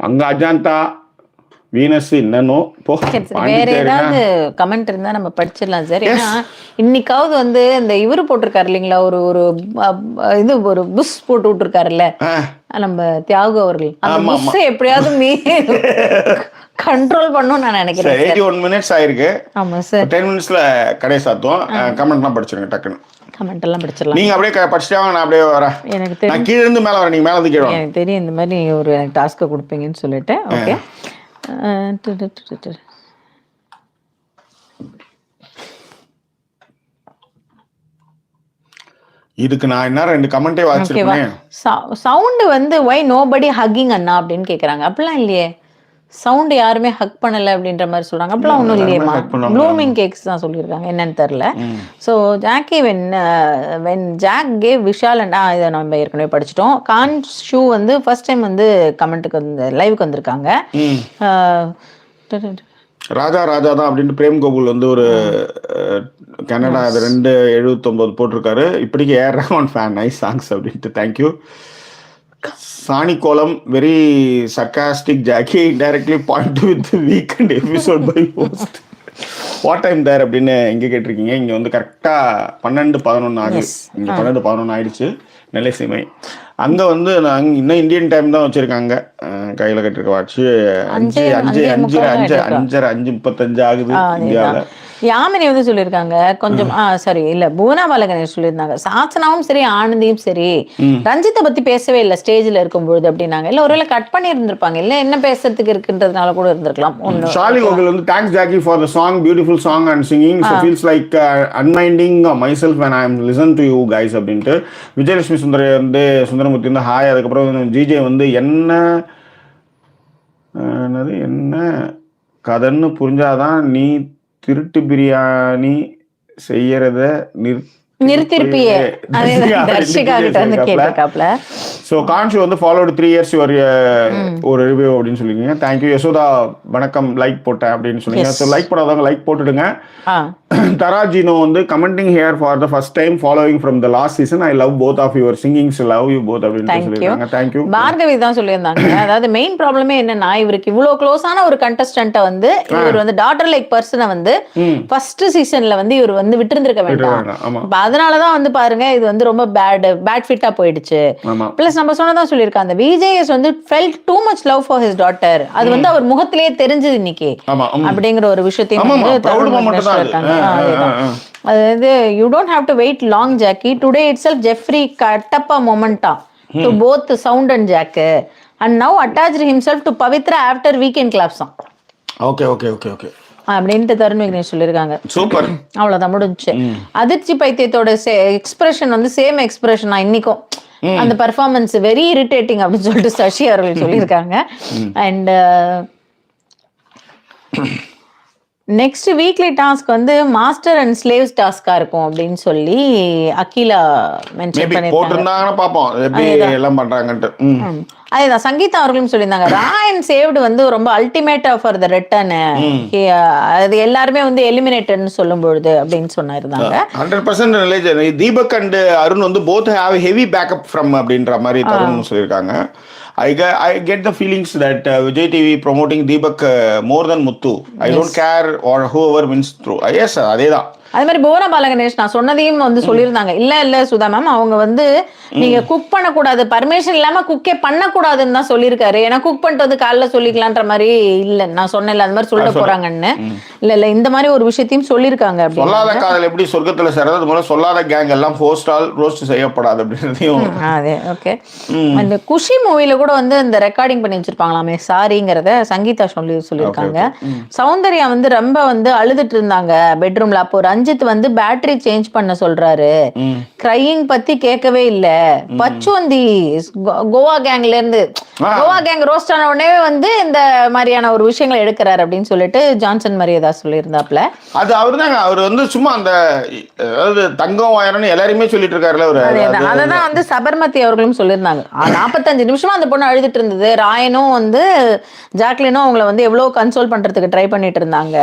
அங்கே அஜாந்தா, வீனஸ், இன்னும் வேற ஏதாவது கமெண்ட் இருந்தா நம்ம படிச்சிடலாம் சார். ஏன்னா இன்னைக்காவது வந்து இந்த இவரு போட்டிருக்காரு இல்லைங்களா, ஒரு புஷ் போட்டு விட்டுருக்காருல்ல நம்ம தியாகு அவர்கள், அந்த புஷ் எப்படியாவது கண்ட்ரோல் பண்ணும் நான் நினைக்கிறேன். 81 மினிட்ஸ் ஆயிருக்கு. ஆமா சார், 10 மினிட்ஸ்ல கடை சாத்துவோம். கமெண்ட்லாம் படிச்சிருங்க டக்குன்னு. கமெண்ட் எல்லாம் படிச்சிடலாம். நீங்க அப்படியே படிச்சிட்டாங்க, நான் அப்படியே வரேன். எனக்கு தெரியும், நான் கீழ இருந்து மேல வரேன், நீங்க மேல இருந்து கீழ. எனக்கு தெரியும் இந்த மாதிரி ஒரு டாஸ்க் கொடுப்பீங்கன்னு சொல்லிட்டு. ஓகே, இதுக்கு நான் என்ன 2 கமெண்டே வாசிச்சிருப்பேன். சவுண்ட் வந்து ஒய் நோபடி ஹக்கிங் அண்ணா அப்படின்னு கேக்குறாங்க. அப்படிலாம் இல்லையே, சவுண்ட் யாருமே ஹக் பண்ணல அப்படின்ற மாதிரி சொல்றாங்க. அப்படிலாம் ஒன்றும் இல்லையேம்மா. ப்ளூமிங் கேக்ஸ் தான் சொல்லியிருக்காங்க, என்னன்னு தெரியல. So Jackie when Jack gave Vishal and இதை நம்ம ஏற்கனவே படிச்சிட்டோம். கான் ஷூ வந்து ஃபர்ஸ்ட் டைம் வந்து கமெண்ட்டுக்கு வந்து லைவுக்கு வந்திருக்காங்க. ராஜா ராஜா தான் அப்படின்ட்டு பிரேம் கோகுல் வந்து ஒரு கனடா 279 போட்டிருக்காரு. இப்படிக்கு AR Rahman fan, nice songs அப்படின்ட்டு. தேங்க்யூ. சாணி கோலம் very sarcastic Jackie directly point with weekend episode by post what time there அப்படின்னு இங்கே கேட்டிருக்கீங்க. இங்கே வந்து கரெக்டாக 12:11 ஆகுது. இங்கே 12:11 ஆயிடுச்சு நெல்லை சீமை. அங்கே வந்து நாங்கள் இன்னும் இந்தியன் டைம் தான் வச்சுருக்காங்க. கையில் கட்டிருக்க வாட்ச்சு 5:35 ஆகுது இந்தியாவில். யாமினி வந்து சொல்லியிருக்காங்க கொஞ்சம் சரி இல்ல பூனா பாலகணேஷ் சொல்லியிருந்தாங்க, சாசனாவும் சரி ஆனந்தியும் சரி ரஞ்சித்தை பத்தி பேசவே இல்லை ஸ்டேஜ்ல இருக்கும்பொழுது அப்படின்னாங்க. இல்ல ஒருவேளை கட் பண்ணி இருந்திருப்பாங்க, இல்ல என்ன பேசுறதுக்கு இருக்குன்றதுனால கூட இருந்திருக்கலாம். ஷாலி கோகுல் வந்து thanks Jackie for the song, beautiful song and singing, so feels like unminding myself when I am listen to you guys அப்படின்ட்டு. விஜயலட்சுமி சுந்தரி வந்து சுந்தரமூர்த்தி வந்து ஹாய். அதுக்கப்புறம் ஜிஜே வந்து என்னது என்ன கதைன்னு புரிஞ்சாதான் நீ திருட்டு பிரியாணி செய்யறத நிறுத்திருப்பியே. ஸோ கான்ஷி வந்து ஃபாலோடு 3 years ஒரு ரிவ்யூ அப்படின்னு சொல்லிருக்கீங்க. தேங்க்யூ. யசோதா வணக்கம், லைக் போட்டேன் அப்படின்னு சொன்னீங்க. ஸோ லைக் போடாதவங்க லைக் போட்டுடுங்க. தராஜினோ வந்து commenting here for the first time following from the last season. I love both of your singings, love you both அப்படின்னு சொல்லியிருக்காங்க. தேங்க்யூ. பார்கவி தான் சொல்லியிருந்தாங்க. அதாவது மெயின் ப்ராப்ளமே என்னன்னா, இவருக்கு இவ்வளவு க்ளோஸான ஒரு கண்டஸ்டன்ட்டை வந்து இவர் வந்து டாட்டர் லைக் பர்சனை வந்து ஃபர்ஸ்ட் சீசன்ல வந்து இவர் வந்து விட்டுருந்திருக்க வேண்டாம். அதனாலதான் வந்து பாருங்க இது வந்து ரொம்ப பேட் ஃபிட்டா போயிடுச்சு. பிளஸ் நம்ம சொன்னதான் சொல்லியிருக்காங்க, அந்த விஜேஎஸ் வந்து felt too much love for his daughter. அது வந்து அவர் முகத்திலேயே தெரிஞ்சது இன்னைக்கு அப்படிங்கிற ஒரு விஷயத்தையும் அதாவது you don't have to wait long Jackie. Today itself Jeffrey cut up a momentum to both Sound and Jack and now attached himself to Pavitra after weekend clap song. Okay அப்படின்ட்டு தருண் விக்னேஷ் சொல்லியிருக்காங்க. சூப்பர். அவ்வளவுதான் முடிஞ்சுச்சு. அதிர்ச்சி பைத்தியத்தோட expression வந்து same எக்ஸ்பிரஷனா இன்னைக்கும். அந்த performance very irritating அப்படின்னு சொல்லிட்டு சசி அவர்கள் சொல்லியிருக்காங்க. அண்ட் நெக்ஸ்ட் வீக்லி டாஸ்க் வந்து மாஸ்டர் அண்ட் ஸ்லேவ்ஸ் டாஸ்கா இருக்கும் அப்படின்னு சொல்லி அகிலா மென்ஷன் பண்ணிருக்காங்க. பாப்போம் எப்படி எல்லாம் பண்றாங்கன்னு. அதேதான் சங்கீதா அவர்களும் சொல்லியிருந்தாங்க, ராயன் சேவ்டு வந்து ரொம்ப அல்டிமேட்டா ஃபார் த ரிட்டர்ன், அது எல்லாருமே வந்து எலிமினேட்டட்னு சொல்லும் பொழுது அப்படின்னு சொன்னாங்க. 100% தீபக் அண்ட் அருண் வந்து both have heavy backup from அப்படின்ற மாதிரி தருண் சொல்லியிருக்காங்க. I get the feelings that Vijay TV promoting Deepak more than Muthu. I don't care or whoever wins through. Yes, அதேதான். அதே மாதிரி போனா பாலகணேஷ் நான் சொன்னதையும் வந்து சொல்லியிருந்தாங்க. இல்ல சுதா மேம், அவங்க வந்து நீங்க குக் பண்ணக்கூடாது, பர்மிஷன் இல்லாம குக்கே பண்ணக்கூடாதுன்னு தான் சொல்லியிருக்காரு. ஏன்னா குக் பண்ணிட்டு வந்து காலைல சொல்லிக்கலான்ற மாதிரி இல்ல, நான் சொன்னேன்ல அந்த மாதிரி சொல்ல போறாங்கன்னு. இல்ல இந்த மாதிரி ஒரு விஷயத்தையும் சொல்லியிருக்காங்க. சொல்லாத காதல் எப்படி சொர்க்கத்துல சேர்றது போல சொல்லாத கேங் எல்லாம் ரோஸ்ட் செய்யப்படாது அப்படின்றதையும். அதே ஓகே. அந்த குஷி மூவில கூட வந்து இந்த ரெக்கார்டிங் பண்ணி வச்சிருப்பாங்களாமே சாரிங்கிறத சங்கீதா சொல்லியிருக்காங்க. சௌந்தர்யா வந்து ரொம்ப வந்து அழுதுட்டு இருந்தாங்க பெட்ரூம்ல. அப்போ ரஞ்சித் வந்து பேட்டரி சேஞ்ச் பண்ண சொல்றாரு, கிரையிங் பத்தி கேட்கவே இல்ல. பச்சுவந்தி கோவா கேங்ல இருந்து கோவா கேங் ரோஸ்ட் ஆன உடனே வந்து இந்த மாதிரியான ஒரு விஷயங்களை எடுக்கிறாரு அப்படின்னு சொல்லிட்டு ஜான்சன் மரியதா சொல்லியிருந்தாப்ல. அது அவர்தாங்க, அவர் வந்து சும்மா அந்த அதாவது தங்கம் வாயரன்னு எல்லாருமே சொல்லிட்டு இருக்காருல்ல. அததான் வந்து சபர்மதி அவர்களும் சொல்லியிருந்தாங்க. 45 நிமிஷமா அந்த பொண்ணு அழுதுட்டு இருந்தது. ராயனும் வந்து ஜாக்லினும் அவங்களை வந்து எவ்வளவு கன்சோல் பண்றதுக்கு ட்ரை பண்ணிட்டு இருந்தாங்க.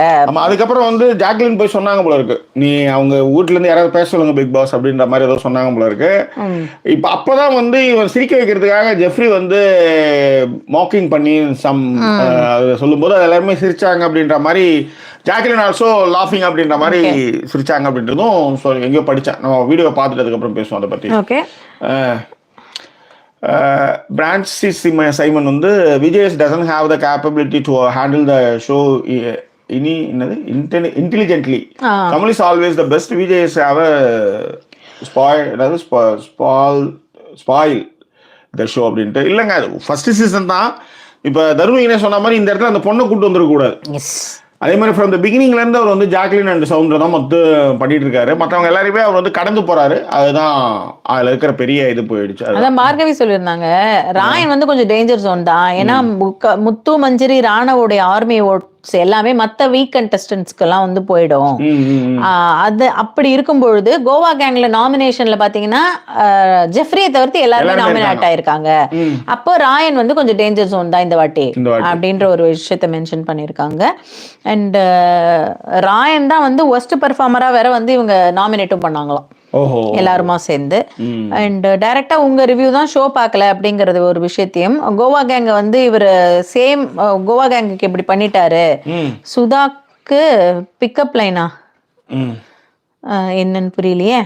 அதுக்கப்புறம் வந்து ஜாக்லின் போய் சொன்னாங்க போல இருக்கு, நீ அவங்க வீட்டுல இருந்து யாராவது பேச சொல்லுங்க பிக் பாஸ் அப்படின்ற மாதிரி ஏதோ சொன்னாங்க போல இருக்கு. இப்ப அப்பதான் வந்து இவன் சிரிக்க வைக்கிறதுக்காக ஜெஃப்ரி வந்து மாக்கிங் பண்ணி சொல்லும் போது எல்லாருமே சிரிச்சாங்க அப்படின்ற மாதிரி, ஜாக்லின் ஆல்சோ லாஃபிங் அப்படின்ற மாதிரி சிரிச்சாங்க அப்படின்றதும் எங்கேயோ படிச்சேன். நம்ம வீடியோ பார்த்துட்டதுக்கு அப்புறம் பேசுவோம் அதை பத்தி. பிரான்சிஸ் சைமன் வந்து Vijay doesn't have the capability to handle the show intelligently. Kamal is always the best. Vijay is have a spoil the show அப்படின்ட்டு. இல்லைங்க, ஃபர்ஸ்ட் சீசன் தான். இப்போ தருண் சொன்ன மாதிரி இந்த இடத்துல அந்த பொண்ணை கூட்டு வந்துருக்க கூடாது. அதே மாதிரி ஃப்ரம் த பிகினிங்லேருந்து அவர் வந்து ஜாக்லின் அண்ட் சவுண்டர் தான் பண்ணிட்டு இருக்காரு. மற்றவங்க எல்லாருமே அவர் வந்து கடந்து போறாரு. அதுதான் அதில் இருக்கிற பெரிய இது போயிடுச்சு. அதான் பார்கவி சொல்லியிருந்தாங்க, ராயன் வந்து கொஞ்சம் டேஞ்சர் ஜோன் தான். ஏன்னா முத்து மஞ்சரி ராணவோடைய ஆர்மி ஓட்ஸ் எல்லாமே மற்ற வீக் கண்டஸ்டன்ஸ்க்கு எல்லாம் வந்து போயிடும். அது அப்படி இருக்கும்பொழுது கோவா கேங்ல நாமினேஷன்ல பாத்தீங்கன்னா ஜெஃப்ரியை தவிர்த்து எல்லாருமே நாமினேட் ஆயிருக்காங்க. அப்போ ராயன் வந்து கொஞ்சம் டேஞ்சர் ஜோன் தான் இந்த வாட்டி அப்படின்ற ஒரு விஷயத்த மென்ஷன் பண்ணியிருக்காங்க. அண்ட் ராயன் தான் வந்து ஒஸ்ட் பெர்ஃபார்மரா வேற வந்து இவங்க நாமினேட்டும் பண்ணாங்களாம் எல்லாருமா சேர்ந்து. அண்ட் டைரக்டா உங்க ரிவ்யூ தான் ஷோ பார்க்கல அப்படிங்கறது ஒரு விஷயத்தையும், கோவா கேங்க வந்து இவர் சேம் கோவா கேங்குக்கு இப்படி பண்ணிட்டாரு. சுதாக்கு பிக்கப் லைனா என்னன்னு புரியலையே.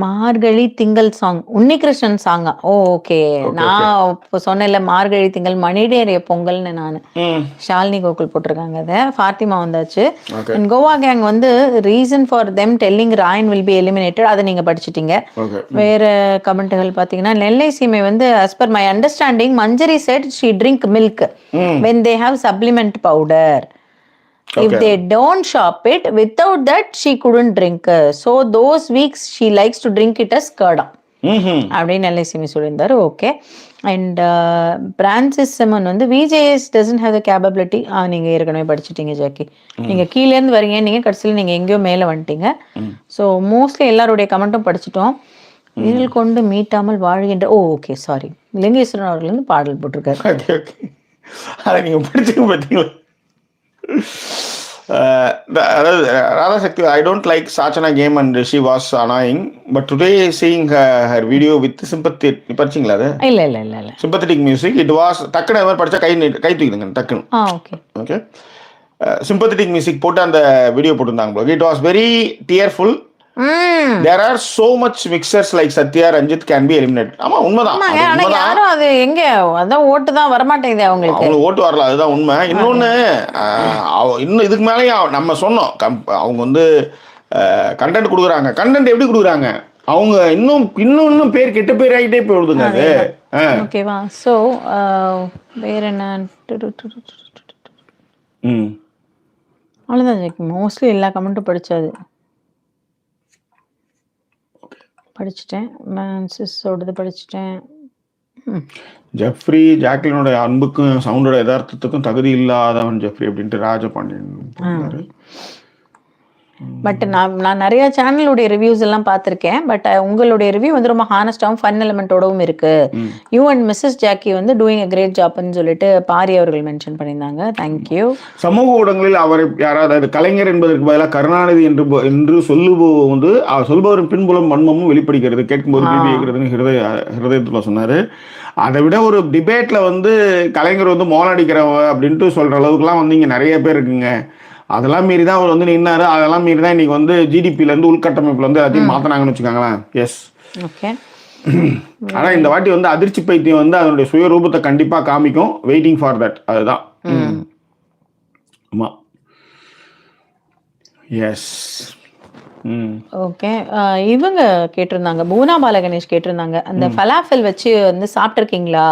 மார்கழி திங்கள் சாங் உன்னிகிருஷ்ணன் சாங்கா? ஓகே. நான் இப்போ சொன்னேன்ல மார்கழி திங்கள் மணிடேறிய பொங்கல்னு நான் ஷாலினி கோகுல் போட்டிருக்காங்க. அதை ஃபாத்திமா வந்தாச்சு. அண்ட் கோவா கேங் வந்து reason for them telling Rayan will be eliminated, அதை நீங்க படிச்சிட்டீங்க. வேற கமெண்ட்டுகள் பாத்தீங்கன்னா, நெல்லை சீமை வந்து as per my understanding Manjari said she drink milk when they have supplement powder. If they don't shop it, without that she couldn't drink. So those weeks she likes to drink it as curd. அப்படின்னு எல்ஐசிமி சொல்லியிருந்தாரு. Okay. And Francis Simon வந்து VJS doesn't have the capability. நீங்க ஏற்கனவே படிச்சுட்டீங்க Jackie. நீங்க கீழே இருந்து வரீங்க, நீங்க கடைசியில் நீங்க எங்கேயோ மேல வந்துட்டீங்க. ஸோ மோஸ்ட்லி எல்லாருடைய கமெண்ட்டும் படிச்சுட்டோம். இதில் கொண்டு மீட்டாமல் வாழ்கின்ற ஓகே சாரி லிங்கேஸ்வரன் அவர்கள் வந்து பாடல் போட்டிருக்காரு. அதை நீங்க படிச்சுக்க பார்த்தீங்களா? அதாவது ராதாசக்தி, I don't like Sachana game and she was annoying, but today seeing her video with sympathy, படிச்சீங்களா? அது இல்ல sympathetic music, it was டக்குனு மாதிரி படிச்சா கை தூக்கிடுங்க டக்குனு. ஓகே. sympathetic music போட்டு அந்த வீடியோ போட்டிருந்தாங்க. It was very tearful. There are so much mixers like Satya Ranjit can be eliminated. ஆமா உண்மைதான். ஆனா யாரும் அது எங்க அதான் ஓட்டு தான் வர மாட்டேங்குது அவங்களுக்கு ஓட்டு வரல, அதுதான் உண்மை. இன்னொன்னு இன்னும் இதுக்கு மேலேயே நம்ம சொன்னோம், அவங்க வந்து கண்டென்ட் கொடுக்குறாங்க. கண்டென்ட் எப்படி கொடுக்குறாங்க? அவங்க இன்னும் பேர் கெட்ட பேர் ஆகிட்டே போயிடுதுங்க அது. ஓகேவா? ஸோ வேற என்ன அவ்வளோதான். மோஸ்ட்லி எல்லா கமெண்ட்டும் படிச்சுட்டேன். மேன்சிஸோடது படிச்சுட்டேன். ஜெஃப்ரி ஜாக்லினோட அன்புக்கும் சவுண்டோட யதார்த்தத்துக்கும் தகுதி இல்லாதவன் ஜெஃப்ரி அப்படின்ட்டு ராஜபாண்டியன். பட் நான் நிறைய சேனலுடைய ரிவ்யூஸ் எல்லாம் பார்த்துருக்கேன். பட் உங்களுடைய ரிவ்யூ வந்து ரொம்ப ஹானஸ்டாகவும் ஃபன் எலிமெண்டோடவும் இருக்கு. யூ அண்ட் மிஸ்ஸஸ் ஜாக்கி வந்து டூயிங் அ கிரேட் ஜாப்னு சொல்லிட்டு பாரி அவர்கள் மென்ஷன் பண்ணியிருந்தாங்க. தேங்க்யூ. சமூக ஊடகங்களில் அவர் யாராவது கலைஞர் என்பதற்கு பதிலாக கருணாநிதி என்று சொல்பவரின் பின்புலம் வன்மமும் வெளிப்படுகிறது, கேட்கும்போது கேள்வி கேட்கறதுன்னு ஹிருதயத்தில் சொன்னார். அதை விட ஒரு டிபேட்ல வந்து கலைஞர் வந்து மோனடிக்கிறவ அப்படின்ட்டு சொல்ற அளவுக்குலாம் வந்து இங்கே நிறைய பேர் இருக்குங்க. அதெல்லாம் மீறி தான் அவர் வந்து நின்னாரு. அதெல்லாம் மீறி தான் இன்னைக்கு வந்து ஜிடிபியிலேருந்து உள்கட்டமைப்புல வந்து எல்லாத்தையும் மாற்றினாங்கன்னு வச்சுக்கோங்களேன். எஸ். ஓகே. ஆனால் இந்த வாட்டி வந்து அதிர்ச்சி பைத்தியம் வந்து அதனுடைய சுயரூபத்தை கண்டிப்பாக காமிக்கும். Waiting for that. அதுதான். ஆமாம். எஸ். ஓகே. இவங்க கேட்டிருந்தாங்க, பூனா பாலகணேஷ் கேட்டிருந்தாங்க, அந்த ஃபலாஃபல் வச்சு வந்து சாப்பிட்ருக்கீங்களா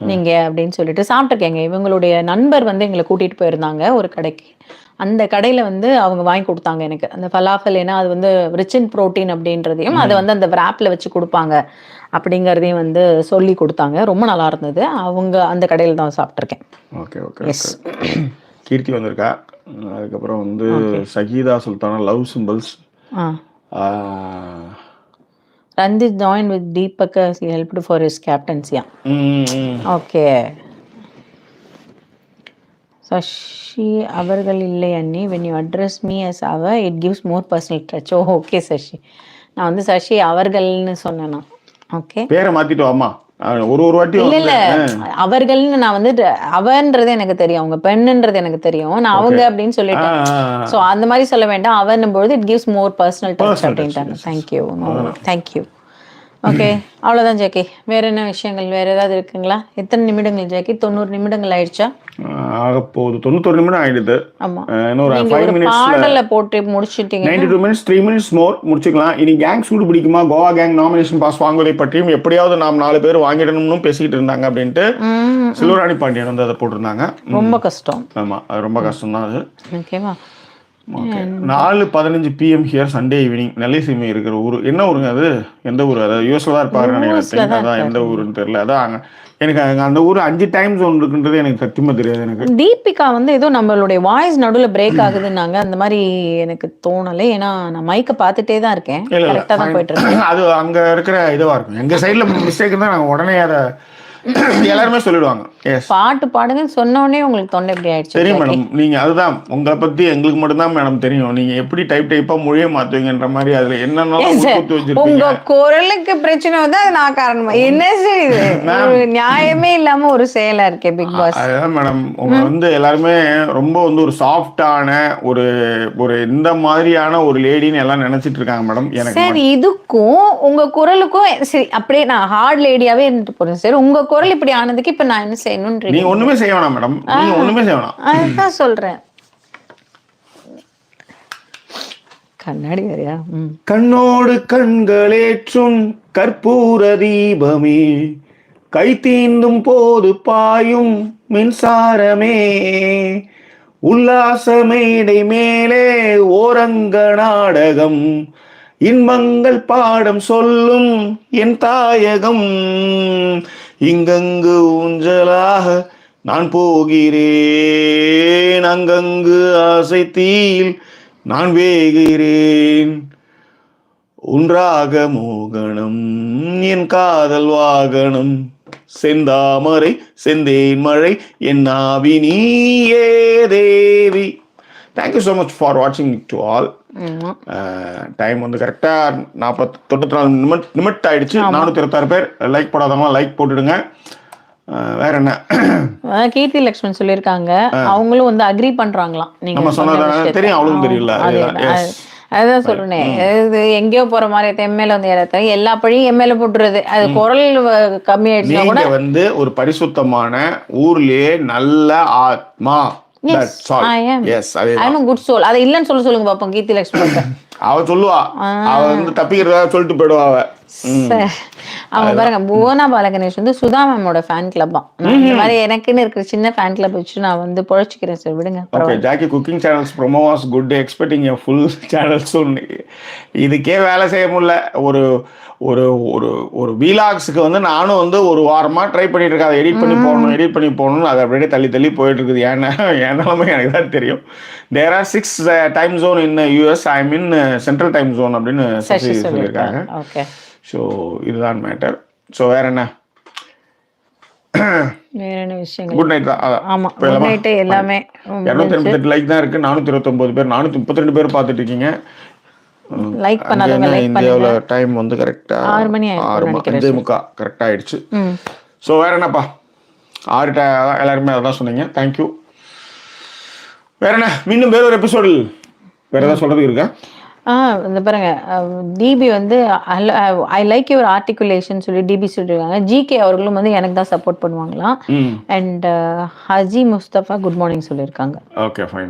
நீங்க அப்படின்னு சொல்லிட்டு. சாப்பிட்ருக்கேங்க. இவங்களுடைய நண்பர் வந்து எங்களை கூட்டிட்டு போயிருந்தாங்க ஒரு கடைக்கு. அந்த கடையில் வந்து அவங்க வாங்கி கொடுத்தாங்க எனக்கு அந்த ஃபலாஃபல். ஏன்னா அது வந்து ரிச் இன் ப்ரோட்டீன் அப்படின்றதையும் அதை வந்து அந்த விராப்பில் வச்சு கொடுப்பாங்க அப்படிங்கிறதையும் வந்து சொல்லி கொடுத்தாங்க. ரொம்ப நல்லா இருந்தது. அவங்க அந்த கடையில் தான் சாப்பிட்ருக்கேன். Okay okay. எஸ். கீர்த்தி வந்திருக்கா. அதுக்கப்புறம் வந்து Sakeetha Sultana love symbols. Ranjit joined with Deepak as he helped for his captaincy. Okay. Sashi அவர்கள் இல்லை அண்ணி, when you address me as our it gives more personal touch. Oh okay Sashi. நான் வந்து சசி அவர்கள்னு சொன்னேனா. Okay. பேரை மாத்திட்டு வாமா. ஒரு வாட்டி இல்ல அவர்கள்னு நான் வந்து அவன்றது எனக்கு தெரியும், அவங்க பெண்ணுன்றது எனக்கு தெரியும். நான் அவங்க அப்படின்னு சொல்லிட்டேன். சோ அந்த மாதிரி சொல்ல வேண்டாம். அவன் பொழுது it gives more personal touch அப்படின்ட்டாங்க. தேங்க்யூ. ஓகே, அவ்வளோதான் ஜாக்கி. வேற என்ன விஷயங்கள் வேற ஏதாவது இருக்குங்களா? எத்தனை நிமிடங்கள் ஜாக்கி? 90 நிமிடங்கள் ஆயிடுச்சா? ஆக போகுது 91 நிமிடம் ஆயிடுது. ஆமா, இன்னொரு நீங்க 5 ஒரு மினிட்ஸ்ல பாடலை போட்டு முடிச்சிட்டீங்க. 92 மினிட்ஸ் 3 மினிட்ஸ் மோர் முடிச்சுக்கலாம். இனி கேங் சூடு பிடிக்குமா, கோவா கேங் நாமினேஷன் பாஸ் வாங்குவதை பற்றியும் எப்படியாவது நாம் 4 பேர் வாங்கிடணும்னு பேசிக்கிட்டு இருந்தாங்க அப்படின்ட்டு சில்வராணி பாண்டியன் வந்து அதை போட்டிருந்தாங்க. ரொம்ப கஷ்டம். ஆமாம், அது ரொம்ப கஷ்டம் தான் அது. ஓகேவா? Okay, 4:15 PM here Sunday evening. Nellai சீமை இருக்கிற ஊர் என்ன ஊருங்க அது? எந்த ஊர்? அதாவது யூஎஸ்ல தான் இருப்பாரு நினைக்கிறேன். அதான் எந்த ஊருன்னு தெரியல. அதான் எனக்கு அந்த ஊர் 5 டைம் ஜோன் இருக்குன்றது எனக்கு சத்தியமா தெரியாது. எனக்கு தீபிகா வந்து ஏதோ நம்மளுடைய வாய்ஸ் நடுவில் பிரேக் ஆகுதுன்னாங்க. அந்த மாதிரி எனக்கு தோணலை. ஏன்னா நான் மைக்கை பார்த்துட்டே தான் இருக்கேன். கரெக்டாக தான் போயிட்டு இருக்கேன். அது அங்கே இருக்கிற இதுவாக இருக்கும். எங்கள் சைடில் மிஸ்டேக் தான் நாங்கள் உடனே அதை எல்லாருமே சொல்லிடுவாங்க. பாட்டு பாடுங்கன்னு சொன்ன உடனே உங்களுக்கு தொண்டை எப்படி ஆயிடுச்சு? தெரியும் மேடம், நீங்க அதுதான் உங்களை பத்தி எங்களுக்கு மட்டும்தான் மேடம் தெரியும். நீங்க எப்படி டைப்பா மொழியை மாத்துவீங்கன்ற மாதிரி அதுல என்னென்ன உங்க குரலுக்கு பிரச்சனை வந்து அது நான் காரணமா? என்ன சரி, ஒரு நியாயமே இல்லாம ஒரு செயலா இருக்கே பிக் பாஸ். அதுதான் மேடம், உங்க வந்து எல்லாருமே ரொம்ப வந்து ஒரு சாஃப்டான ஒரு ஒரு இந்த மாதிரியான ஒரு லேடின்னு எல்லாம் நினைச்சிட்டு இருக்காங்க மேடம். எனக்கு சரி, இதுக்கும் உங்க குரலுக்கும் சரி அப்படியே நான் ஹார்ட் லேடியாவே இருந்துட்டு போறேன். சரி, உங்க குரல் இப்படி ஆனதுக்கு இப்ப நான் என்ன செய்யணும்? நீங்க ஒண்ணுமே செய்ய வேணாம் மேடம், நீங்க ஒண்ணுமே செய்ய வேணாம். அதுதான் சொல்றேன். கண்ணாடி வேறையா? கண்ணோடு கண்களேற்றும் கற்பூர தீபமே, கை தீண்டும் போது பாயும் மின்சாரமே, உல்லாச மேடை மேலே ஓரங்க நாடகம், இன்பங்கள் பாடம் சொல்லும் என் தாயகம், இங்கங்கு ஊஞ்சலாக நான் போகிறேன், அங்கங்கு ஆசை தீயில் நான் வேகிறேன், ஒன்றாக மோகனம் என் காதல் வாகனம், செந்தாமரை செந்தேன் மழை என் நாவி நீயே தேவி. தேங்க்யூ ஸோ மச் ஃபார் வாட்சிங் டு ஆல். டைம் வந்து கரெக்டாக 94 நிமிடம் ஆயிடுச்சு. 426 பேர் லைக் போடாதவங்க லைக் போட்டுடுங்க. வேற என்ன? கீர்த்தி லட்சுமன் சொல்லியிருக்காங்க, அவங்களும் வந்து அக்ரி பண்றாங்களாம். நம்ம சொன்னது தெரியும், அவளுக்கும் தெரியல. அதுதான் சொல்றேன், இது எங்கேயோ போற மாதிரி எம்எல்ஏ வந்து ஏறாத்தாங்க எல்லா பழியும் எம்எல்ஏ போட்டுறது. அது குரல் கம்மி ஆயிடுச்சுன்னா கூட வந்து ஒரு பரிசுத்தமான ஊர்லயே நல்ல ஆத்மா. Good soul. அதை இல்லன்னு சொல்லுங்க பாப்போம் கீர்த்தி லட்சுமி. அவ சொல்லுவா, அவ வந்து தப்பிக்கிறதா சொல்லிட்டு போயிடுவா அவ. அவங்க பாருங்க, புவனா பாலகணேஷ் வந்து சுதா மேமோட ஃபேன் கிளப்பா. இந்த மாதிரி எனக்குன்னு இருக்கிற சின்ன ஃபேன் கிளப் வச்சு நான் வந்து பொழைச்சிக்கிறேன் சார், விடுங்க. Okay, Jackie cooking channels promo was good, expecting a full channel soon. இதுக்கே வேலை செய்ய முடியல. ஒரு ஒரு ஒரு ஒரு வீலாக்ஸுக்கு வந்து நானும் வந்து ஒரு வாரமாக ட்ரை பண்ணிட்டு இருக்கேன். அதை எடிட் பண்ணி போகணும்னு அதை அப்படியே தள்ளி போயிட்டு இருக்குது. ஏன்னா நிலைமை எனக்கு தான் தெரியும். There are 6 time zone in US, I mean central time zone அப்படின்னு சொல்லியிருக்காங்க. ஓகே, ஸோ இதுதான் மேட்டர். ஸோ வேற என்ன விஷயம்? குட் நைட் தான். ஆமா, குட் நைட். எல்லாமே 288 லைக் தான் இருக்கு. 429 பேர், 432 பேர் பார்த்துட்டு இருக்கீங்க. லைக் பண்ணாதவங்க லைக் பண்ணுங்க. இந்தியாவில் டைம் வந்து கரெக்டா 6:05 கரெக்டா ஆயிடுச்சு. ஸோ வேற என்னப்பா, 6 எல்லாருமே அதான் சொன்னீங்க. தேங்க்யூ. வேற என்ன, மீண்டும் வேற ஒரு எபிசோடில் வேற ஏதாவது சொல்றதுக்கு இருக்கா? இந்த பாருங்க, டிபி வந்து ஐ லைக் யுவர் ஆர்டிகுலேஷன் சொல்லி டிபி சொல்லியிருக்காங்க. ஜிகே அவர்களும் வந்து எனக்கு தான் சப்போர்ட் பண்ணுவாங்களாம். And Haji Mustafa good morning சொல்லியிருக்காங்க. Okay, fine.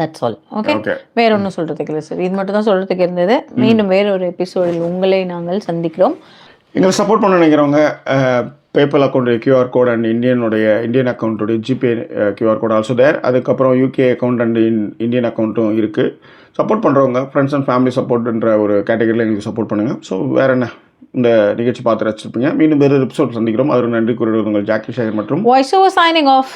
That's all. Okay, வேற ஒன்றும் சொல்றதுக்கு இல்லை சார், இது மட்டும் தான் சொல்றதுக்கு இருந்தது. மீண்டும் வேற ஒரு எபிசோடில் உங்களை நாங்கள் சந்திக்கிறோம். எங்களை சப்போர்ட் பண்ண நினைக்கிறவங்க PayPal account QR code and Indian அக்கௌண்ட்டுடைய GPay QR code also there. அதுக்கப்புறம் UK அக்கௌண்ட் அண்ட் இந்தியன் அக்கௌண்ட்டும் இருக்குது. சப்போர்ட் பண்ணுறவங்க ஃப்ரெண்ட்ஸ் அண்ட் ஃபேமிலி சப்போர்ட்ன்ற ஒரு கேட்டகரியில் எங்களுக்கு சப்போர்ட் பண்ணுங்கள். ஸோ வேறு என்ன, இந்த நிகழ்ச்சி பார்த்து ரசிச்சிருப்பீங்க. மீண்டும் வேறு எபிசோட் சந்திக்கிறோம். அதற்கு நன்றி கூறுவது உங்கள் ஜாக்கி சேகர் மற்றும் வாய்ஸ் ஓவர் சைனிங் ஆஃப்.